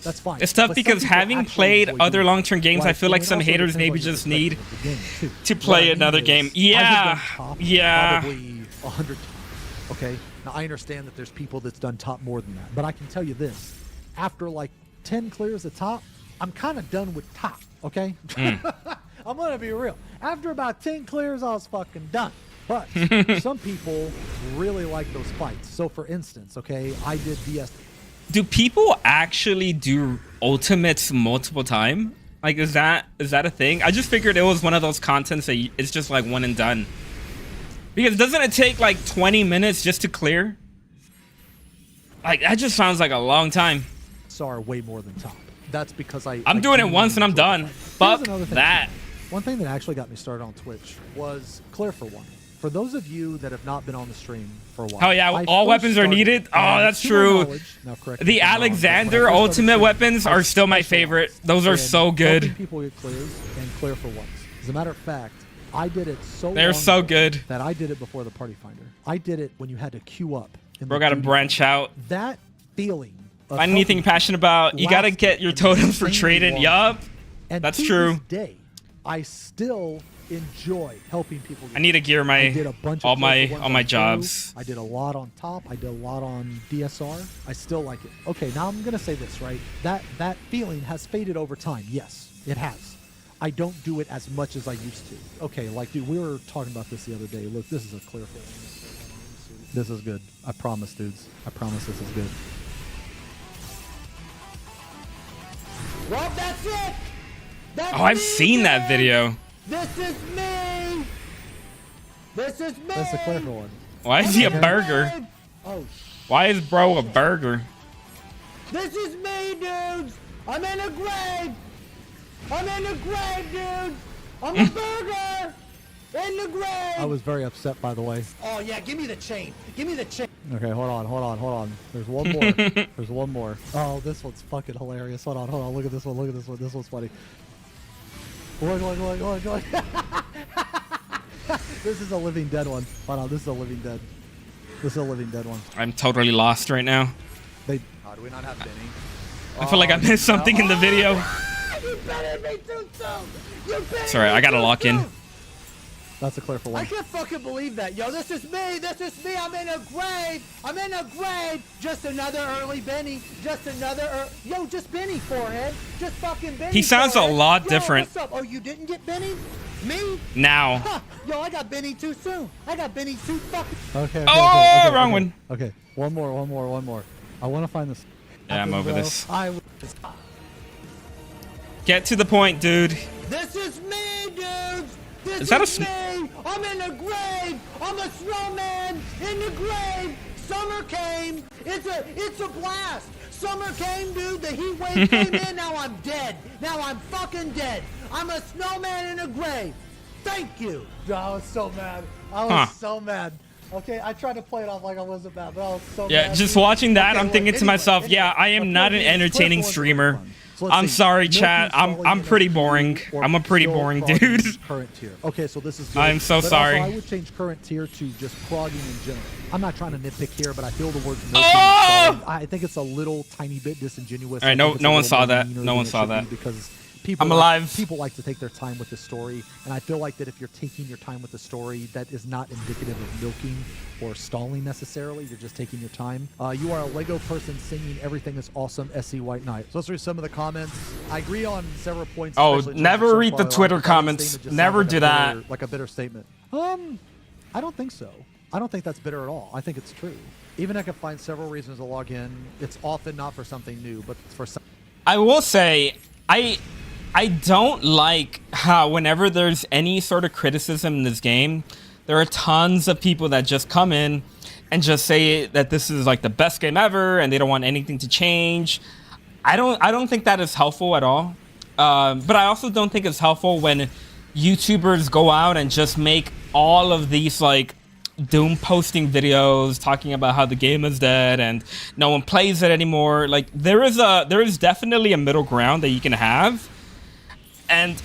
That's fine. It's tough But because some people having actually played enjoy other doing it. long-term games, I feel like and it some also haters depends maybe on your just need perspective of the game, too. to What play I mean another is, game. I have Yeah. done top Yeah. probably 100 times. Okay, now I understand that there's people that's done top more than that, but I can tell you this: after like 10 clears of top, I'm kind of done with top. Okay, I'm gonna be real. After about 10 clears, I was fucking done. But some people really like those fights. So for instance, okay, I did DS. Do people actually do ultimates multiple time? Like, is that a thing? I just figured it was one of those contents that it's just like one and done. Because doesn't it take like 20 minutes just to clear? Like, that just sounds like a long time. Are way more than top. That's because I'm doing it once and I'm done. Fuck that. One thing that actually got me started on Twitch was clear for one. For those of you that have not been on the stream for a while. Oh yeah, all weapons are needed. Oh, that's true. The Alexander ultimate weapons are still my favorite. Those are so good. People get clears and clear for once. As a matter of fact, I did it so they're long so ago good that I did it before the Party Finder. I did it when you had to queue up. Bro, gotta branch out. That feeling. Find anything you're passionate about. You gotta get your totems for trading. Yup. And that's to true. This day, I still enjoy helping people. I need to gear all my jobs. I did a lot on top. I did a lot on DSR. I still like it. Okay, now I'm gonna say this, right? That feeling has faded over time. Yes, it has. I don't do it as much as I used to. Okay, like dude, we were talking about this the other day. Look, this is a clear feeling. This is good. I promise, dudes. I promise this is good. Well, that's it. That's Oh, I've me, seen that dude. video. This is me. This is me. That's the clear for one. Why is he a burger? Oh, Why is bro a burger? this is me, dudes. I'm in a grave. I'm in a grave, dude. I'm a burger in the grave. I was very upset, by the way. Oh yeah, give me the chain. Give me the chain. Okay, hold on. There's one more. There's one more. Oh, this one's fucking hilarious. Hold on. Look at this one. This one's funny. Look. This is a Living Dead one. Hold on, this is a Living Dead one. I'm totally lost right now. Do we not have Benny? I feel like I missed something in the video. You betted me too soon. You betted Sorry, me I gotta too lock in. soon. That's a clear for I one. can't fucking believe that. Yo, this is me. I'm in a grave. Just another early Benny. Just another Yo, just Benny, forehead. Just fucking Benny. He sounds a forehead. lot Yo, different. What's up? Oh, you didn't get Benny? Me? Now. Huh. Yo, I got Benny too soon. I got Benny too fucking. Okay. Oh, wrong one. Okay, one more. I want to find this. Yeah, I'm over Bro, this. I Get to the point, dude. This is me, dudes. This Is that a is sn- me. I'm in a grave. I'm a snowman in the grave. Summer came. It's a blast. Summer came, dude. The heat wave came in. Now I'm dead. Now I'm fucking dead. I'm a snowman in a grave. Thank you. I was so mad. So mad. Okay, I tried to play it off like I wasn't mad, but I was so mad. Yeah, just watching that, Okay, I'm look, thinking to anyway, myself, yeah, I am not an entertaining streamer. I'm sorry, chat. I'm pretty boring. I'm a pretty boring dude. Current tier. Okay, so this is good. I'm so But sorry. Also, I would change current tier to just progging in general. I'm not trying to nitpick here, but I feel the word milking Oh! and stalling, I think it's a little tiny bit disingenuous. All right, I think it's a no one little saw more that. meaner No than one it saw should be that. because people I'm alive. People like to take their time with the story, and I feel like that if you're taking your time with the story, that is not indicative of milking or stalling necessarily. You're just taking your time. You are a Lego person singing "Everything is Awesome" SC White Knight. So those are some of the comments. I agree on several points. Oh, especially never some read the part, Twitter that comments. statement just Never sounds do like a that. bitter- like a bitter statement. I don't think so. I don't think that's bitter at all. I think it's true. Even I can find several reasons to log in. It's often not for something new, but for some. I will say, I don't like how whenever there's any sort of criticism in this game, there are tons of people that just come in and just say that this is like the best game ever and they don't want anything to change. I don't think that is helpful at all. But I also don't think it's helpful when YouTubers go out and just make all of these like doom posting videos talking about how the game is dead and no one plays it anymore. Like there is definitely a middle ground that you can have, and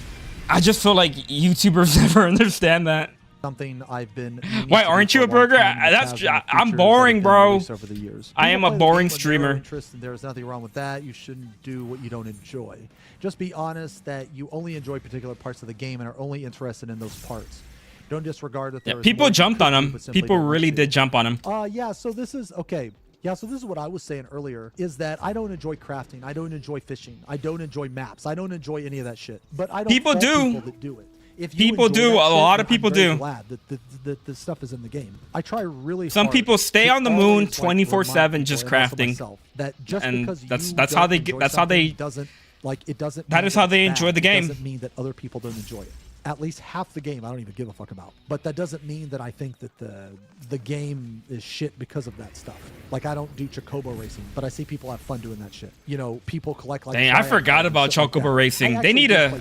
I just feel like YouTubers never understand that. Something I've been. Why aren't you a burger? I'm boring, bro. Over the years. I am a boring streamer. There's nothing wrong with that. You shouldn't do what you don't enjoy. Just be honest that you only enjoy particular parts of the game and are only interested in those parts. Don't disregard that. Yeah, people jumped on him. People really did jump on him. Yeah. So this is okay. Yeah, so this is what I was saying earlier, is that I don't enjoy crafting. I don't enjoy fishing. I don't enjoy maps. I don't enjoy any of that shit. But I don't people do. People that do it. If people do, a lot of people do. I'm glad that the stuff is in the game. I try really hard. Some people stay on the moon 24/7 just crafting. That just and because that's how they get. That's how they doesn't like it doesn't. That is how they enjoy the game. Doesn't mean that other people don't enjoy it. At least half the game I don't even give a fuck about. But that doesn't mean that I think that the game is shit because of that stuff. Like I don't do Chocobo racing, but I see people have fun doing that shit. You know, people collect like. Dang, I forgot about Chocobo racing. They need to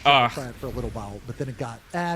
for a little while, but then it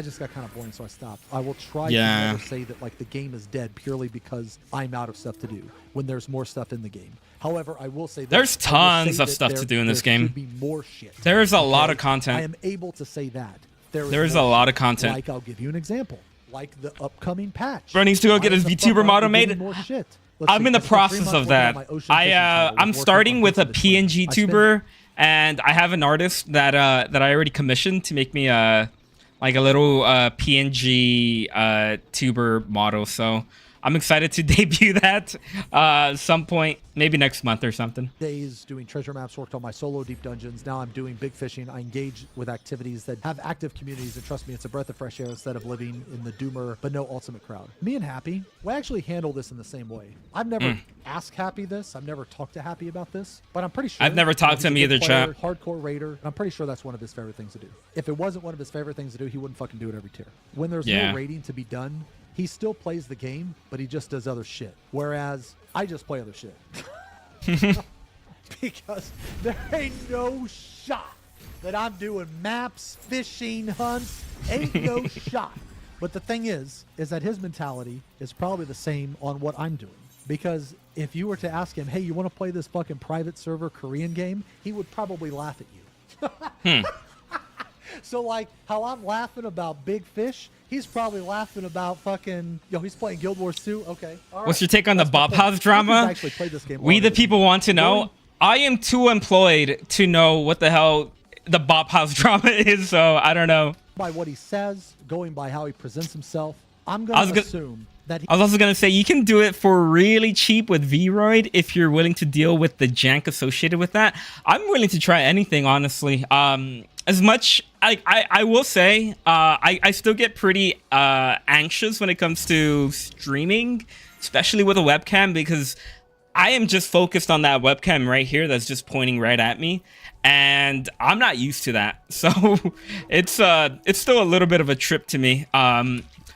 just got kind of boring, so I stopped. I will try to never say that like the game is dead purely because I'm out of stuff to do when there's more stuff in the game. However, I will say that there's tons of stuff to do in this game. Should be more shit. There's a lot of content. I am able to say that. There is a lot of content. Like, I'll give you an example. Like the upcoming patch. Bro needs to go get his VTuber model made. More shit. I'm in the process of that. I'm starting with a PNG tuber, and I have an artist that I already commissioned to make me like a little PNG tuber model. So I'm excited to debut that some point, maybe next month or something. Days doing treasure maps, worked on my solo deep dungeons. Now I'm doing big fishing. I engage with activities that have active communities, and trust me, it's a breath of fresh air instead of living in the doomer but no ultimate crowd. Me and Happy, we actually handle this in the same way. I've never asked Happy this. I've never talked to Happy about this, but I'm pretty sure I've never talked to him either, chat. Hardcore raider. I'm pretty sure that's one of his favorite things to do. If it wasn't one of his favorite things to do, he wouldn't fucking do it every tier. When there's no raiding to be done, he still plays the game, but he just does other shit. Whereas I just play other shit. Because there ain't no shot that I'm doing maps, fishing, hunts. Ain't no shot. But the thing is that his mentality is probably the same on what I'm doing. Because if you were to ask him, hey, you want to play this fucking private server Korean game? He would probably laugh at you. So like how I'm laughing about big fish, he's probably laughing about fucking, he's playing Guild Wars 2. Okay. All right. What's your take on the Bob House drama? Actually played this game we the people want to know. I am too employed to know what the hell the Bob House drama is, so I don't know. By what he says, going by how he presents himself, I'm going to assume that I was also going to say you can do it for really cheap with Vroid if you're willing to deal with the jank associated with that. I'm willing to try anything, honestly. As much, I will say, I still get pretty anxious when it comes to streaming, especially with a webcam, because I am just focused on that webcam right here that's just pointing right at me, and I'm not used to that. So it's still a little bit of a trip to me.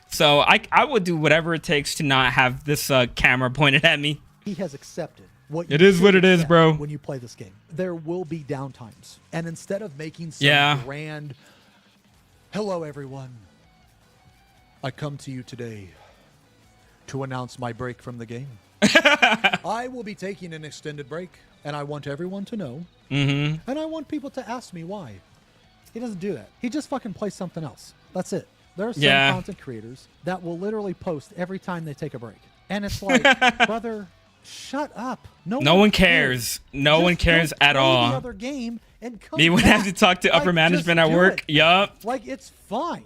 So I would do whatever it takes to not have this camera pointed at me. He has accepted. It is what it is, bro. When you play this game, there will be downtimes, and instead of making some grand, hello everyone, I come to you today to announce my break from the game. I will be taking an extended break, and I want everyone to know, and I want people to ask me why. He doesn't do that. He just fucking plays something else. That's it. There are some content creators that will literally post every time they take a break, and it's like, brother, shut up. No one cares. No one cares at all. The other game and come Me would have to talk to upper management at work. Yup. Like, it's fine.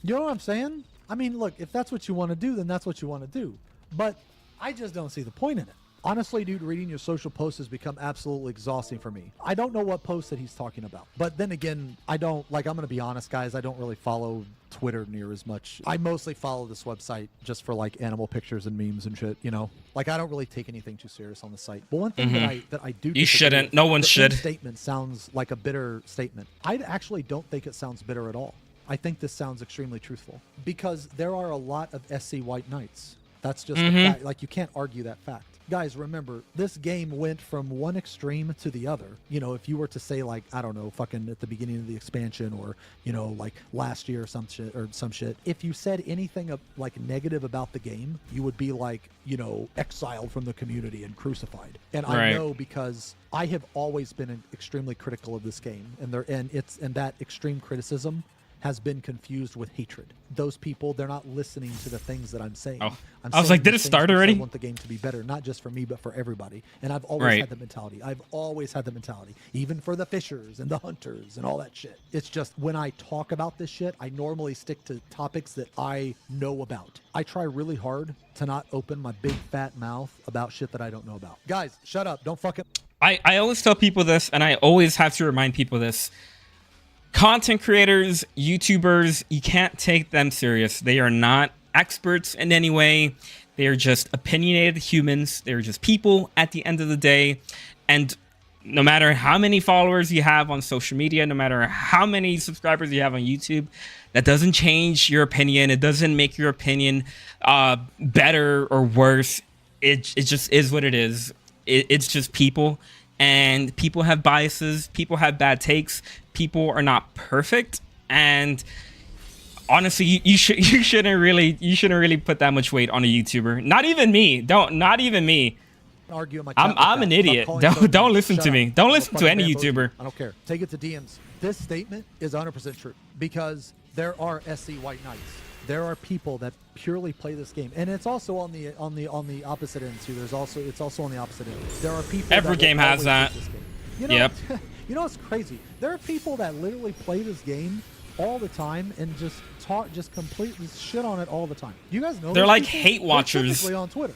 You know what I'm saying? I mean, look, if that's what you want to do, then that's what you want to do. But I just don't see the point in it. Honestly, dude, reading your social posts has become absolutely exhausting for me. I don't know what post that he's talking about. But then again, I'm going to be honest, guys. I don't really follow Twitter near as much. I mostly follow this website just for like animal pictures and memes and shit, Like, I don't really take anything too serious on the site. But one thing that I do... You shouldn't. No one should. The statement sounds like a bitter statement. I actually don't think it sounds bitter at all. I think this sounds extremely truthful. Because there are a lot of SC White Knights. That's just a fact. Like, you can't argue that fact. Guys, remember, this game went from one extreme to the other. You know, if you were to say, like, I don't know, fucking at the beginning of the expansion, or, you know, like last year or some shit, if you said anything like negative about the game, you would be like, you know, exiled from the community and crucified. And I know, because I have always been extremely critical of this game, and that extreme criticism has been confused with hatred. Those people, they're not listening to the things that I'm saying. I was like, did it start already? I want the game to be better, not just for me, but for everybody. And I've always had the mentality. I've always had the mentality, even for the fishers and the hunters and all that shit. It's just, when I talk about this shit, I normally stick to topics that I know about. I try really hard to not open my big fat mouth about shit that I don't know about. Guys, shut up. Don't fucking... I always tell people this, and I always have to remind people this. Content creators, YouTubers, you can't take them serious. They are not experts in any way. They are just opinionated humans. They're just people at the end of the day. And no matter how many followers you have on social media, no matter how many subscribers you have on YouTube, that doesn't change your opinion. It doesn't make your opinion better or worse. It just is what it is. It's just people. And people have biases. People have bad takes. People are not perfect, and honestly, you shouldn't really put that much weight on a YouTuber. Not even me. Not even me. Argue in my I'm an idiot. Don't listen to me. Don't listen to any YouTuber. I don't care. Take it to DMs. This statement is 100% true, because there are SC White Knights. There are people that purely play this game, and it's also on the opposite end too. It's also on the opposite end. There are people. Every game has that. You know, yep. You know what's crazy? There are people that literally play this game all the time and just completely shit on it all the time. You guys know they're like people? hate watchers. They're typically on Twitter.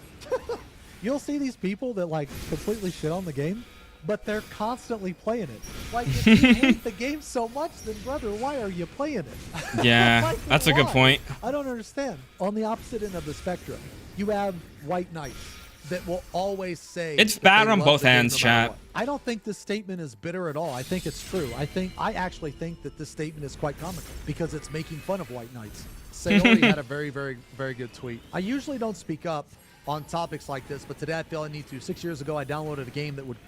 You'll see these people that like completely shit on the game, but they're constantly playing it. Like, if you hate the game so much, then brother, why are you playing it? Yeah, like, that's a good point. I don't understand. On the opposite end of the spectrum, you have White Knights that will always say it's bad on both ends, chat. I don't think this statement is bitter at all. I think it's true. I actually think that this statement is quite comical, because it's making fun of White Knights. Sayori had a very, very, very good tweet. I usually don't speak up on topics like this, but today I feel I need to. 6 years ago, I downloaded a game that would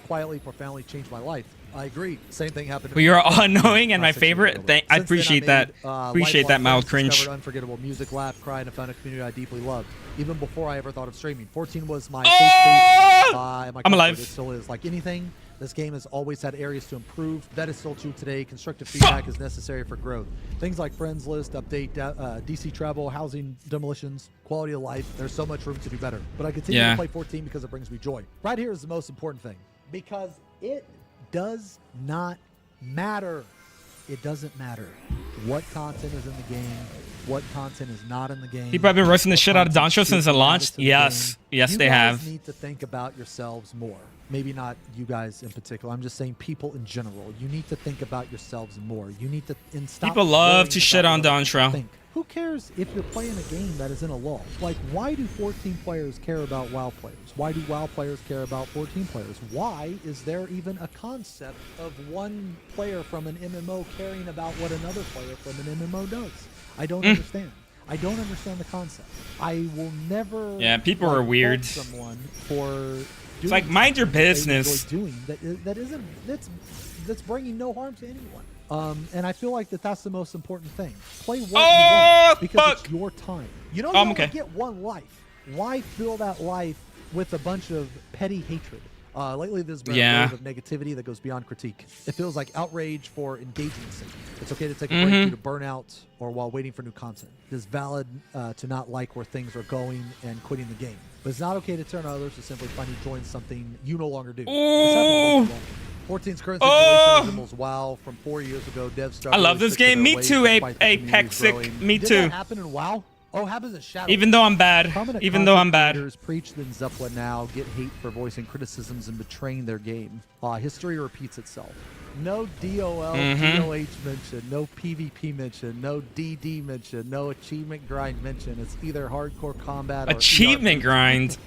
quietly, profoundly change my life. I agree. Same thing happened to me. Well, you're all annoying and my favorite. I appreciate that. Appreciate that mild cringe. Unforgettable music, laugh, cry, and I found a community I deeply loved, even before I ever thought of streaming. 14 was my safe space. I'm alive. It still is. Like anything, this game has always had areas to improve. That is still true today. Constructive feedback is necessary for growth. Things like friends list, update, DC travel, housing demolitions, quality of life. There's so much room to do better. But I continue to play 14 because it brings me joy. Right here is the most important thing, because it does not matter. It doesn't matter what content is in the game, what content is not in the game. People have been roasting the shit out of Doncho since it launched. Yes, they have. You guys need to think about yourselves more. Maybe not you guys in particular. I'm just saying people in general. You need to think about yourselves more. You need to stop. People love to shit on Doncho. Who cares if you're playing a game that is in a lull? Like, why do 14 players care about WoW players? Why do WoW players care about 14 players? Why is there even a concept of one player from an MMO caring about what another player from an MMO does? I don't understand. I don't understand the concept. I will never. Yeah, people are weird. Someone for it's like, mind your business. Doing that's bringing no harm to anyone. And I feel like that's the most important thing. Play what you want, because it's your time. You know, you only get one life. Why fill that life with a bunch of petty hatred? Lately, there's been a wave of negativity that goes beyond critique. It feels like outrage for engaging's sake. It's okay to take a break due to burnout or while waiting for new content. It is valid to not like where things are going and quitting the game. But it's not okay to turn on others to simply finding joy in something you no longer do. 14's current situation resembles WoW from 4 years ago. Devs started. I love this game. Me too, Apexic. Me too. Did that happen in WoW? Oh, happens in Shadow. Even though I'm bad. Even though I'm bad. Preach then Zeppelin now get hate for voicing criticisms and betraying their game. History repeats itself. No DOL, DOH mention, no PvP mention, no DD mention, no achievement grind mention. It's either hardcore combat or achievement grind.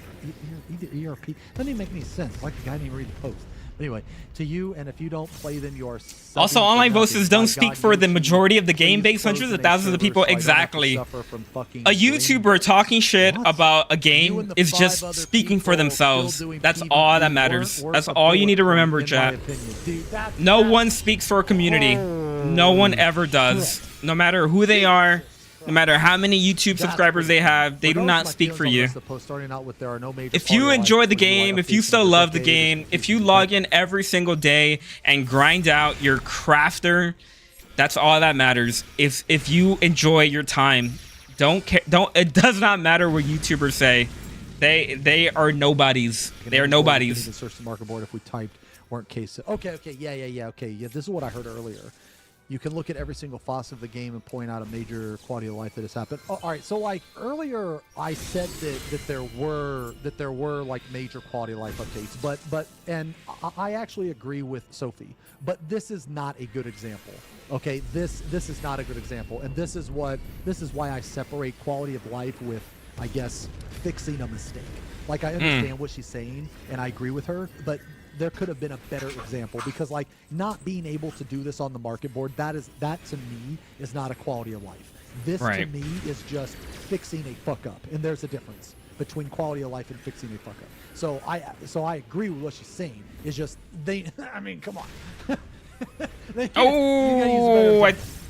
Either ERP. Doesn't even make any sense. Like the guy didn't even read the post. Anyway, to you, and if you don't play them, you're Also, subbing online for voices nothing. don't My speak God, for the YouTube, majority of the game please base. Hundreds close of in a thousands of server people. so I don't have to Exactly. suffer from fucking A brain YouTuber talking shit What? about a You game and the is 5 just other speaking for people themselves. still doing That's PvP all that matters. weren't That's worth a all you need to bullet remember, point, in chat. my opinion. Dude, No one speaks for a community. No one ever does. No matter who they are, no matter how many YouTube subscribers they have, they do not speak for you. If you enjoy the game, if you still love the game, if you log in every single day and grind out your crafter, that's all that matters. If you enjoy your time, it does not matter what YouTubers say. They are nobodies. They are nobodies. Search the marker board if we typed weren't cases. Okay, yeah. Okay, yeah. This is what I heard earlier. You can look at every single facet of the game and point out a major quality of life that has happened. Oh, all right, so like earlier, I said that there were like major quality of life updates, and I actually agree with Sophie. But this is not a good example. Okay, this is not a good example, and this is why I separate quality of life with, I guess, fixing a mistake. Like, I understand what she's saying, and I agree with her, but there could have been a better example, because like not being able to do this on the market board, that to me is not a quality of life. This to me is just fixing a fuck up, and there's a difference between quality of life and fixing a fuck up. So I agree with what she's saying. It's just I mean, come on.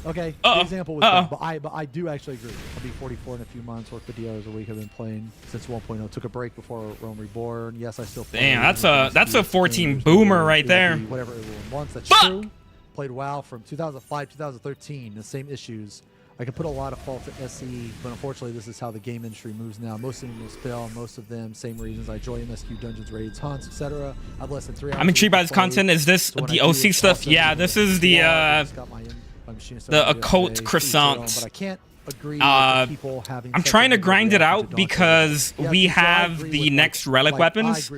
Okay, the example was bad, but I do actually agree. I'll be 44 in a few months, work 50 hours a week. I've been playing since 1.0. Took a break before Rome Reborn. Yes, I still play. Damn, that's a 14 boomer right there. Whatever everyone wants. That's true. Played WoW from 2005, 2013. The same issues. I can put a lot of fault to SE, but unfortunately, this is how the game industry moves now. Most of them will fail. Most of them, same reasons. I enjoy MSQ, dungeons, raids, hunts, etc. I've less than 3 hours. I'm intrigued by this content. Is this the OC stuff? Yeah, this is the occult croissant. But I can't agree with people having. I'm trying to grind it out because we have the next relic weapons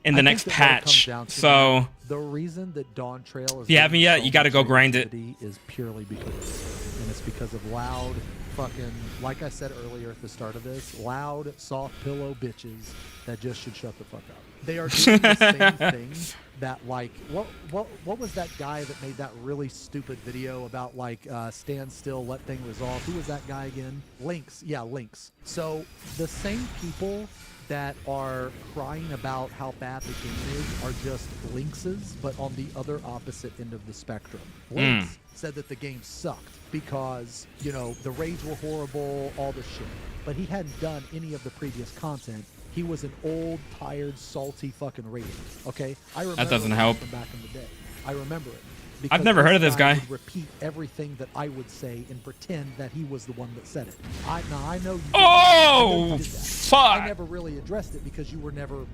in the next patch. So the reason that Dawn Trail is, if you haven't yet, you got to go grind it. Is purely because, and it's because of loud fucking, like I said earlier at the start of this, loud soft pillow bitches that just should shut the fuck up. They are doing the same thing that, like, what was that guy that made that really stupid video about, like, stand still, let thing resolve? Who was that guy again? Lynx. Yeah, Lynx. So the same people that are crying about how bad the game is are just Lynxes, but on the other opposite end of the spectrum. Lynx said that the game sucked because, you know, the raids were horrible, all the shit. But he hadn't done any of the previous content. He was an old, tired, salty fucking raider. Okay, I remember that doesn't help. From back in the day. I remember it. I've never heard of this guy. Would repeat everything that I would say and pretend that he was the one that said it. I know you. Oh, fuck! I never really addressed it because you didn't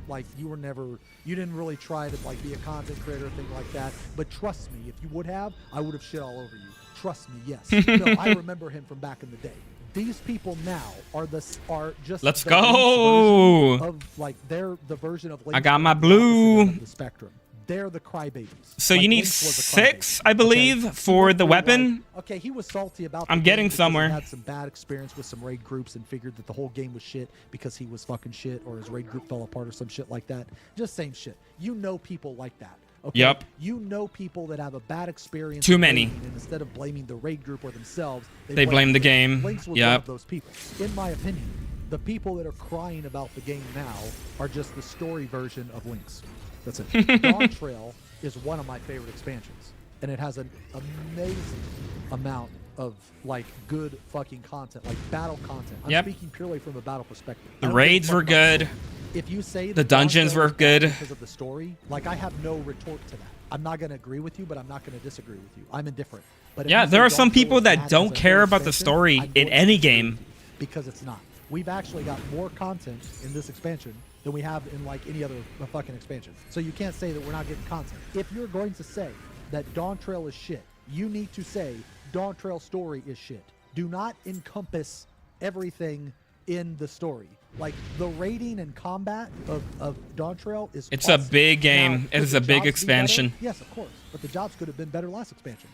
really try to like be a content creator or thing like that. But trust me, if you would have, I would have shit all over you. Trust me, yes. No, I remember him from back in the day. These people now are just. Let's go. Of like they're the version of. I got my blue. The spectrum. They're the crybabies. So like, you need 6, I believe, for the weapon. Like, okay, he was salty about. I'm getting somewhere. He had some bad experience with some raid groups and figured that the whole game was shit because he was fucking shit or his raid group fell apart or some shit like that. Just same shit. You know people like that. Okay? Yep. You know people that have a bad experience. Too many. And instead of blaming the raid group or themselves, they blame the game. Lynx was one of those people. In my opinion, the people that are crying about the game now are just the story version of Lynx. That's it. Dawn Trail is one of my favorite expansions, and it has an amazing amount of like good fucking content, like battle content. I'm speaking purely from a battle perspective. The raids were good. If you say the dungeons were good because of the story, like I have no retort to that. I'm not going to agree with you, but I'm not going to disagree with you. I'm indifferent. But yeah, there are some people that don't care about the story in any game because it's not. We've actually got more content in this expansion than we have in like any other fucking expansion. So you can't say that we're not getting content. If you're going to say that Dawn Trail is shit, you need to say Dawn Trail story is shit. Do not encompass everything in the story. Like the raiding and combat of Dawn Trail is it's awesome. A big game. Now, it is a big expansion. Yes, of course. But the jobs could have been better last expansion.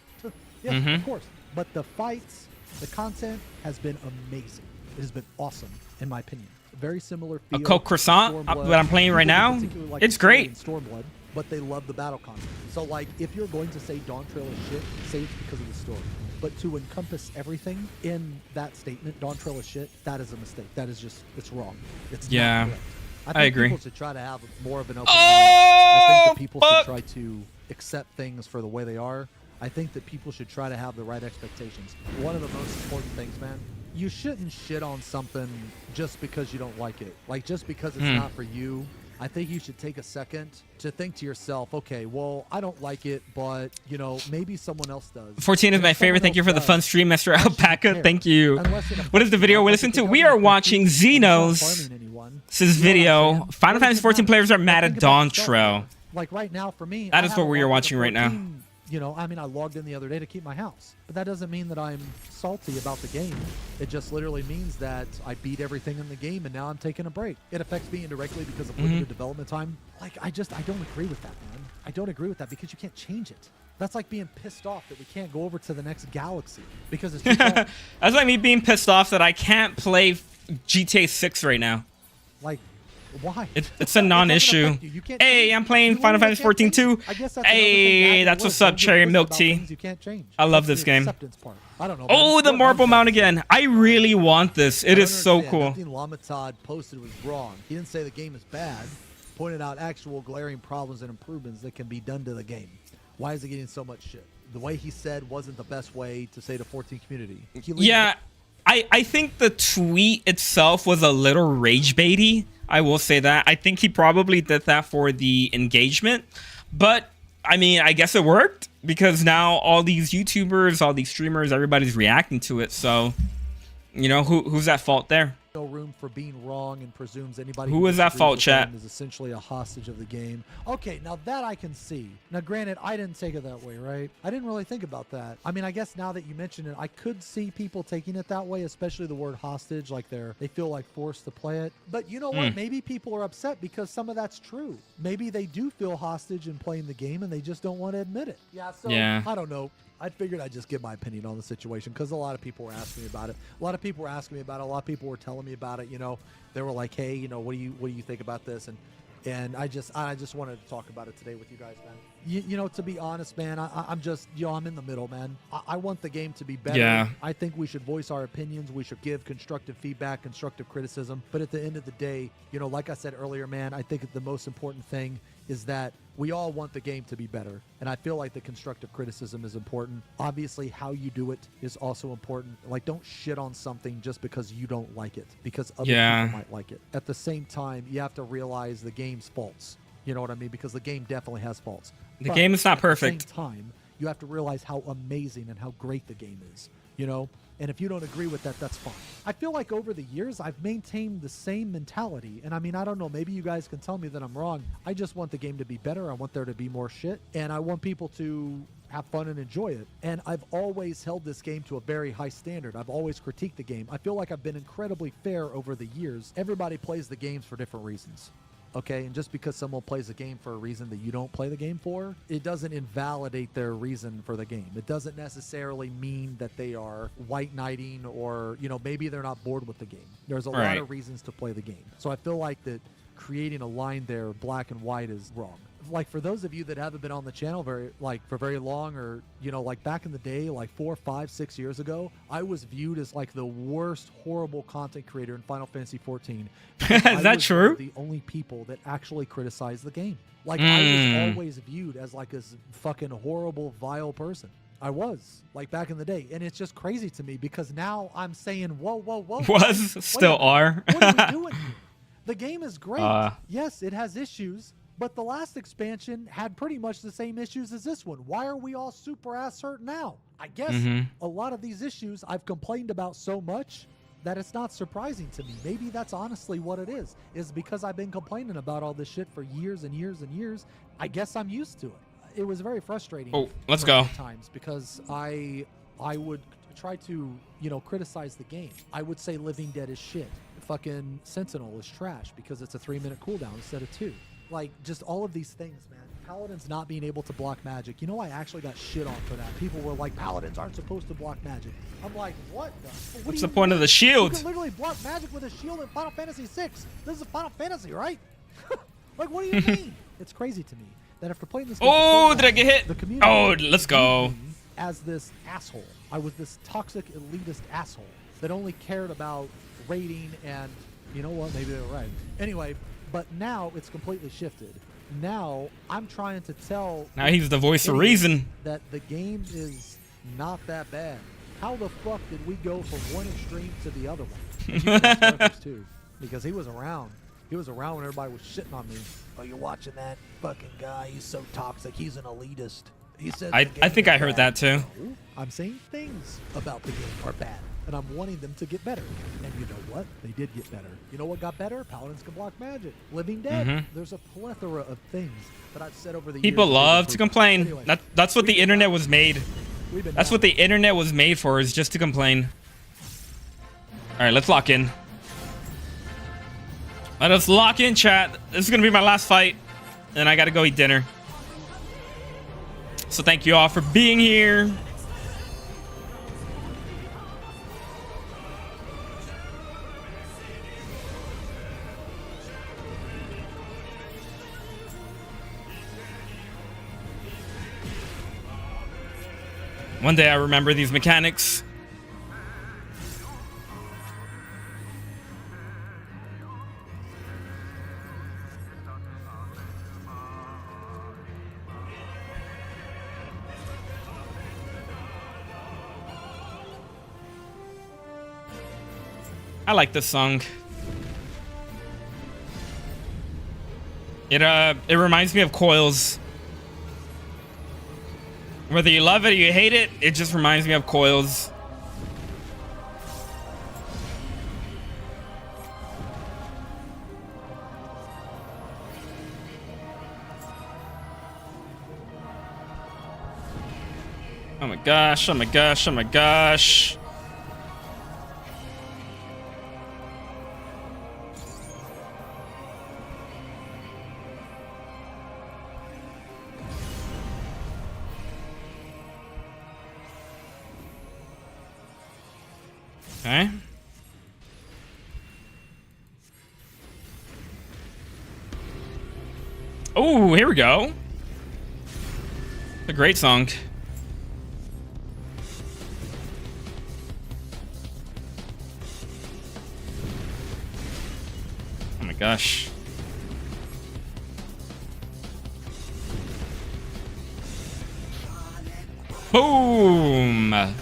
Yes, of course. But the fights, the content has been amazing. It has been awesome, in my opinion. Very similar feel. A Coke Croissant that I'm playing right now. Like it's great. Stormblood. but they love the battle content. So like, if you're going to say Dawn Trail is shit, say it's because of the story. But to encompass everything in that statement, Dawn Trail is shit, that is a mistake. That is just, it's wrong. It's Yeah. not correct. I I think agree. people should try to have more of an open mind. I think that people fuck. should try to accept things for the way they are. I think that people should try to have the right expectations. One of the most important things, man, you shouldn't shit on something just because you don't like it. Like, just because it's not for you. I think you should take a second to think to yourself, okay, well, I don't like it, but, you know, maybe someone else does. 14 is And my if favorite. someone Thank you else for the does, fun stream, Mr. why should you Alpaca. care? Thank you. Unless it What is the affects video you, we like, listen if to? it We doesn't are affect watching you, and it's not Xeno's harming anyone, this is you know what I'm video. saying? Final What Fantasy does it 14 matter? players are Like, mad think at about Dawn yourself, Trail. man. Like right now for me, That I is have what a we are login watching of right now. 14. You know, I mean, I logged in the other day to keep my house, but that doesn't mean that I'm salty about the game. It just literally means that I beat everything in the game and now I'm taking a break. It affects me indirectly because of limited development time. Like, I don't agree with that, man. I don't agree with that because you can't change it. That's like being pissed off that we can't go over to the next galaxy because it's too far. That's like me being pissed off that I can't play GTA 6 right now. Like, why? It's a It doesn't non-issue. affect you. You can't Hey, change I'm it. playing You Final literally Fantasy can't 14 change too. it. I guess that's another thing Hey, to that's add what's to up, the cherry list milk about tea. things you can't change. I love That's this the game. acceptance part. I don't know, man. Oh, It's the what marble I'm mount saying. again. I really want this. It I is so don't cool. understand. Nothing Lamatad posted was wrong. He didn't say the game is bad. Pointed out actual glaring problems and improvements that can be done to the game. Why is it getting so much shit? The way he said wasn't the best way to say the 14 community. Yeah, I think the tweet itself was a little rage baity. I will say that. I think he probably did that for the engagement. But, I mean, I guess it worked. Because now all these YouTubers, all these streamers, everybody's reacting to it. So, you know, who's at fault there? No room for being wrong and presumes anybody Who is at disagrees fault, with chat? them is essentially a hostage of the game. Okay, now that I can see. Now, granted, I didn't take it that way, right? I didn't really think about that. I mean, I guess now that you mention it, I could see people taking it that way, especially the word hostage, like they feel like forced to play it. But you know what? Maybe people are upset because some of that's true. Maybe they do feel hostage in playing the game and they just don't want to admit it. Yeah, so Yeah. I don't know. I figured I'd just give my opinion on the situation because a lot of people were asking me about it. A lot of people were asking me about it. A lot of people were telling me about it. You know, they were like, "Hey, you know, what do you think about this?" And I just wanted to talk about it today with you guys, man. You know, to be honest, man, I'm just, you know, I'm in the middle, man. I want the game to be better. Yeah. I think we should voice our opinions. We should give constructive feedback, constructive criticism. But at the end of the day, you know, like I said earlier, man, I think the most important thing is that we all want the game to be better. And I feel like the constructive criticism is important. Obviously, how you do it is also important. Like, don't shit on something just because you don't like it, because other Yeah. people might like it. At the same time, you have to realize the game's faults. You know what I mean? Because the game definitely has faults. The But game is not at perfect. the same time, you have to realize how amazing and how great the game is, you know? And if you don't agree with that, that's fine. I feel like over the years, I've maintained the same mentality. And I mean, I don't know, maybe you guys can tell me that I'm wrong. I just want the game to be better. I want there to be more shit. And I want people to have fun and enjoy it. And I've always held this game to a very high standard. I've always critiqued the game. I feel like I've been incredibly fair over the years. Everybody plays the games for different reasons. Okay, and just because someone plays a game for a reason that you don't play the game for, it doesn't invalidate their reason for the game. It doesn't necessarily mean that they are white knighting or, you know, maybe they're not bored with the game. There's a lot Right. of reasons to play the game. So I feel like that creating a line there, black and white, is wrong. Like, for those of you that haven't been on the channel for very long, or, you know, like back in the day, like 4, 5, 6 years ago, I was viewed as like the worst, horrible content creator in Final Fantasy 14. Is I that was true? one of the only people that actually criticized the game. Like, I was always viewed as like this fucking horrible, vile person. I was, like, back in the day. And it's just crazy to me because now I'm saying, whoa, whoa, whoa. Was, wait, still are. What are we doing here? The game is great. Uh. Yes, it has issues, but the last expansion had pretty much the same issues as this one. Why are we all super ass hurt now? I guess a lot of these issues I've complained about so much that it's not surprising to me. Maybe that's honestly what it is because I've been complaining about all this shit for years and years and years. I guess I'm used to it. It was very frustrating. Oh, let's during go. the times because I would try to, you know, criticize the game. I would say Living Dead is shit. Fucking Sentinel is trash because it's a 3-minute cooldown instead of 2. Like, just all of these things, man. Paladins not being able to block magic. You know, I actually got shit on for that. People were like, Paladins aren't supposed to block magic. I'm like, what? What's the point of the shield? You can literally block magic with a shield in Final Fantasy VI. This is Final Fantasy, right? Like, what do you mean? It's crazy to me. that after playing this game Oh, for so did I long, get hit? the community Oh, let's go. viewed me as this asshole. I was this toxic elitist asshole that only cared about rating and, you know what, maybe they were right. Anyway, but now it's completely shifted. Now I'm trying to tell Now he's the voice of idiots reason. that the game is not that bad. How the fuck did we go from one extreme to the other one? And you can ask Marcus too, because he was around. He was around when everybody was shitting on me. Oh, you're watching that fucking guy. He's so toxic. He's an elitist. He says I think I heard that too. No, I'm saying things about the game are bad, and I'm wanting them to get better. And you know what? They did get better. You know what got better? Paladins can block magic. Living Dead. There's a plethora of things that I've said over the People years. love to complain. Anyway, That's what the internet was made. we've been That's down. what the internet was made for, is just to complain. All right, let's lock in. Let us lock in, chat. This is going to be my last fight, and I got to go eat dinner. So thank you all for being here. One day I remember these mechanics. I like this song. It reminds me of Coils. Whether you love it or you hate it, it just reminds me of Coils. Oh my gosh, oh my gosh, oh my gosh. Okay. Oh, here we go. A great song. Oh my gosh. Boom. Oh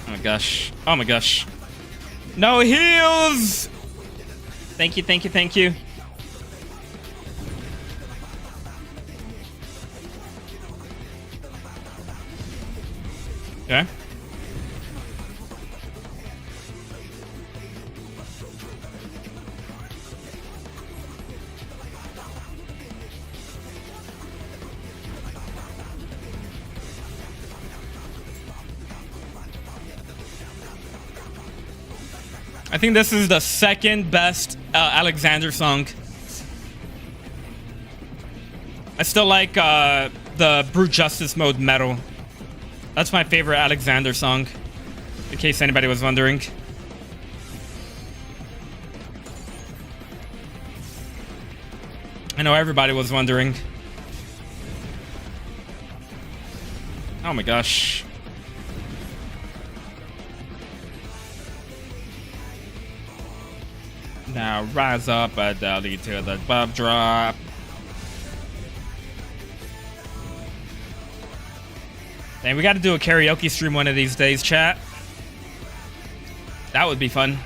my gosh. Oh my gosh. No heals! Thank you, thank you, thank you. Okay. I think this is the second best Alexander song. I still like the Brute Justice mode metal. That's my favorite Alexander song, in case anybody was wondering. I know everybody was wondering. Oh my gosh. Now rise up a dolly to the buff drop. And we got to do a karaoke stream one of these days, chat. That would be fun.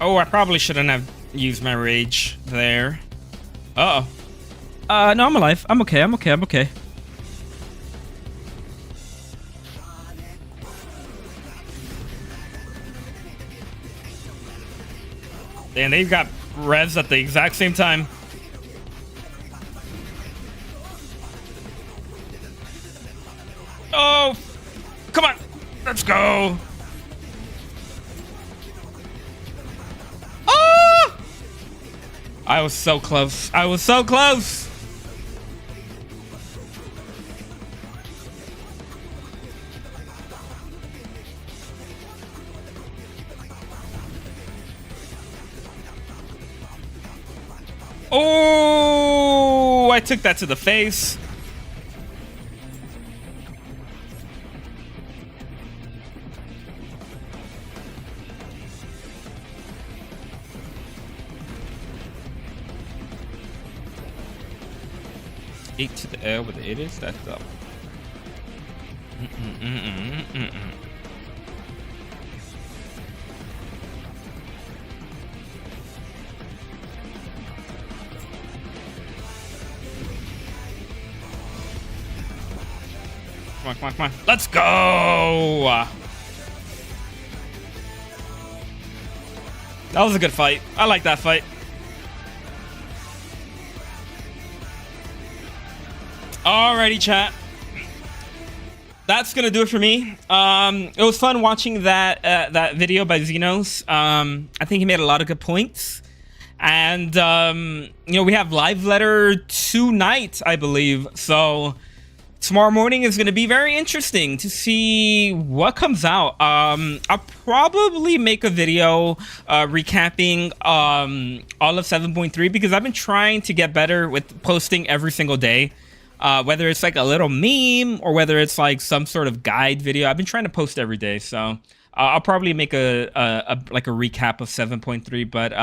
Oh, I probably shouldn't have used my rage there. Uh-oh. No, I'm alive. I'm okay, I'm okay, I'm okay. And they've got revs at the exact same time. Oh, come on. Let's go. I was so close. I was so close. Oh, I took that to the face. Eight to the air with the 8 is that's up. Come on, come on, come on. Let's go! That was a good fight. I like that fight. Alrighty, chat. That's gonna do it for me. It was fun watching that that video by Xenos. I think he made a lot of good points. And you know, we have live letter tonight, I believe. So tomorrow morning is going to be very interesting to see what comes out. I'll probably make a video recapping all of 7.3 because I've been trying to get better with posting every single day. Whether it's like a little meme or whether it's like some sort of guide video, I've been trying to post every day. So I'll probably make a recap of 7.3. But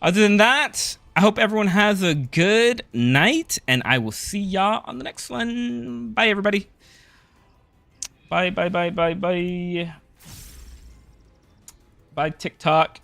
other than that, I hope everyone has a good night, and I will see y'all on the next one. Bye, everybody. Bye, bye, bye, bye, bye. Bye, TikTok.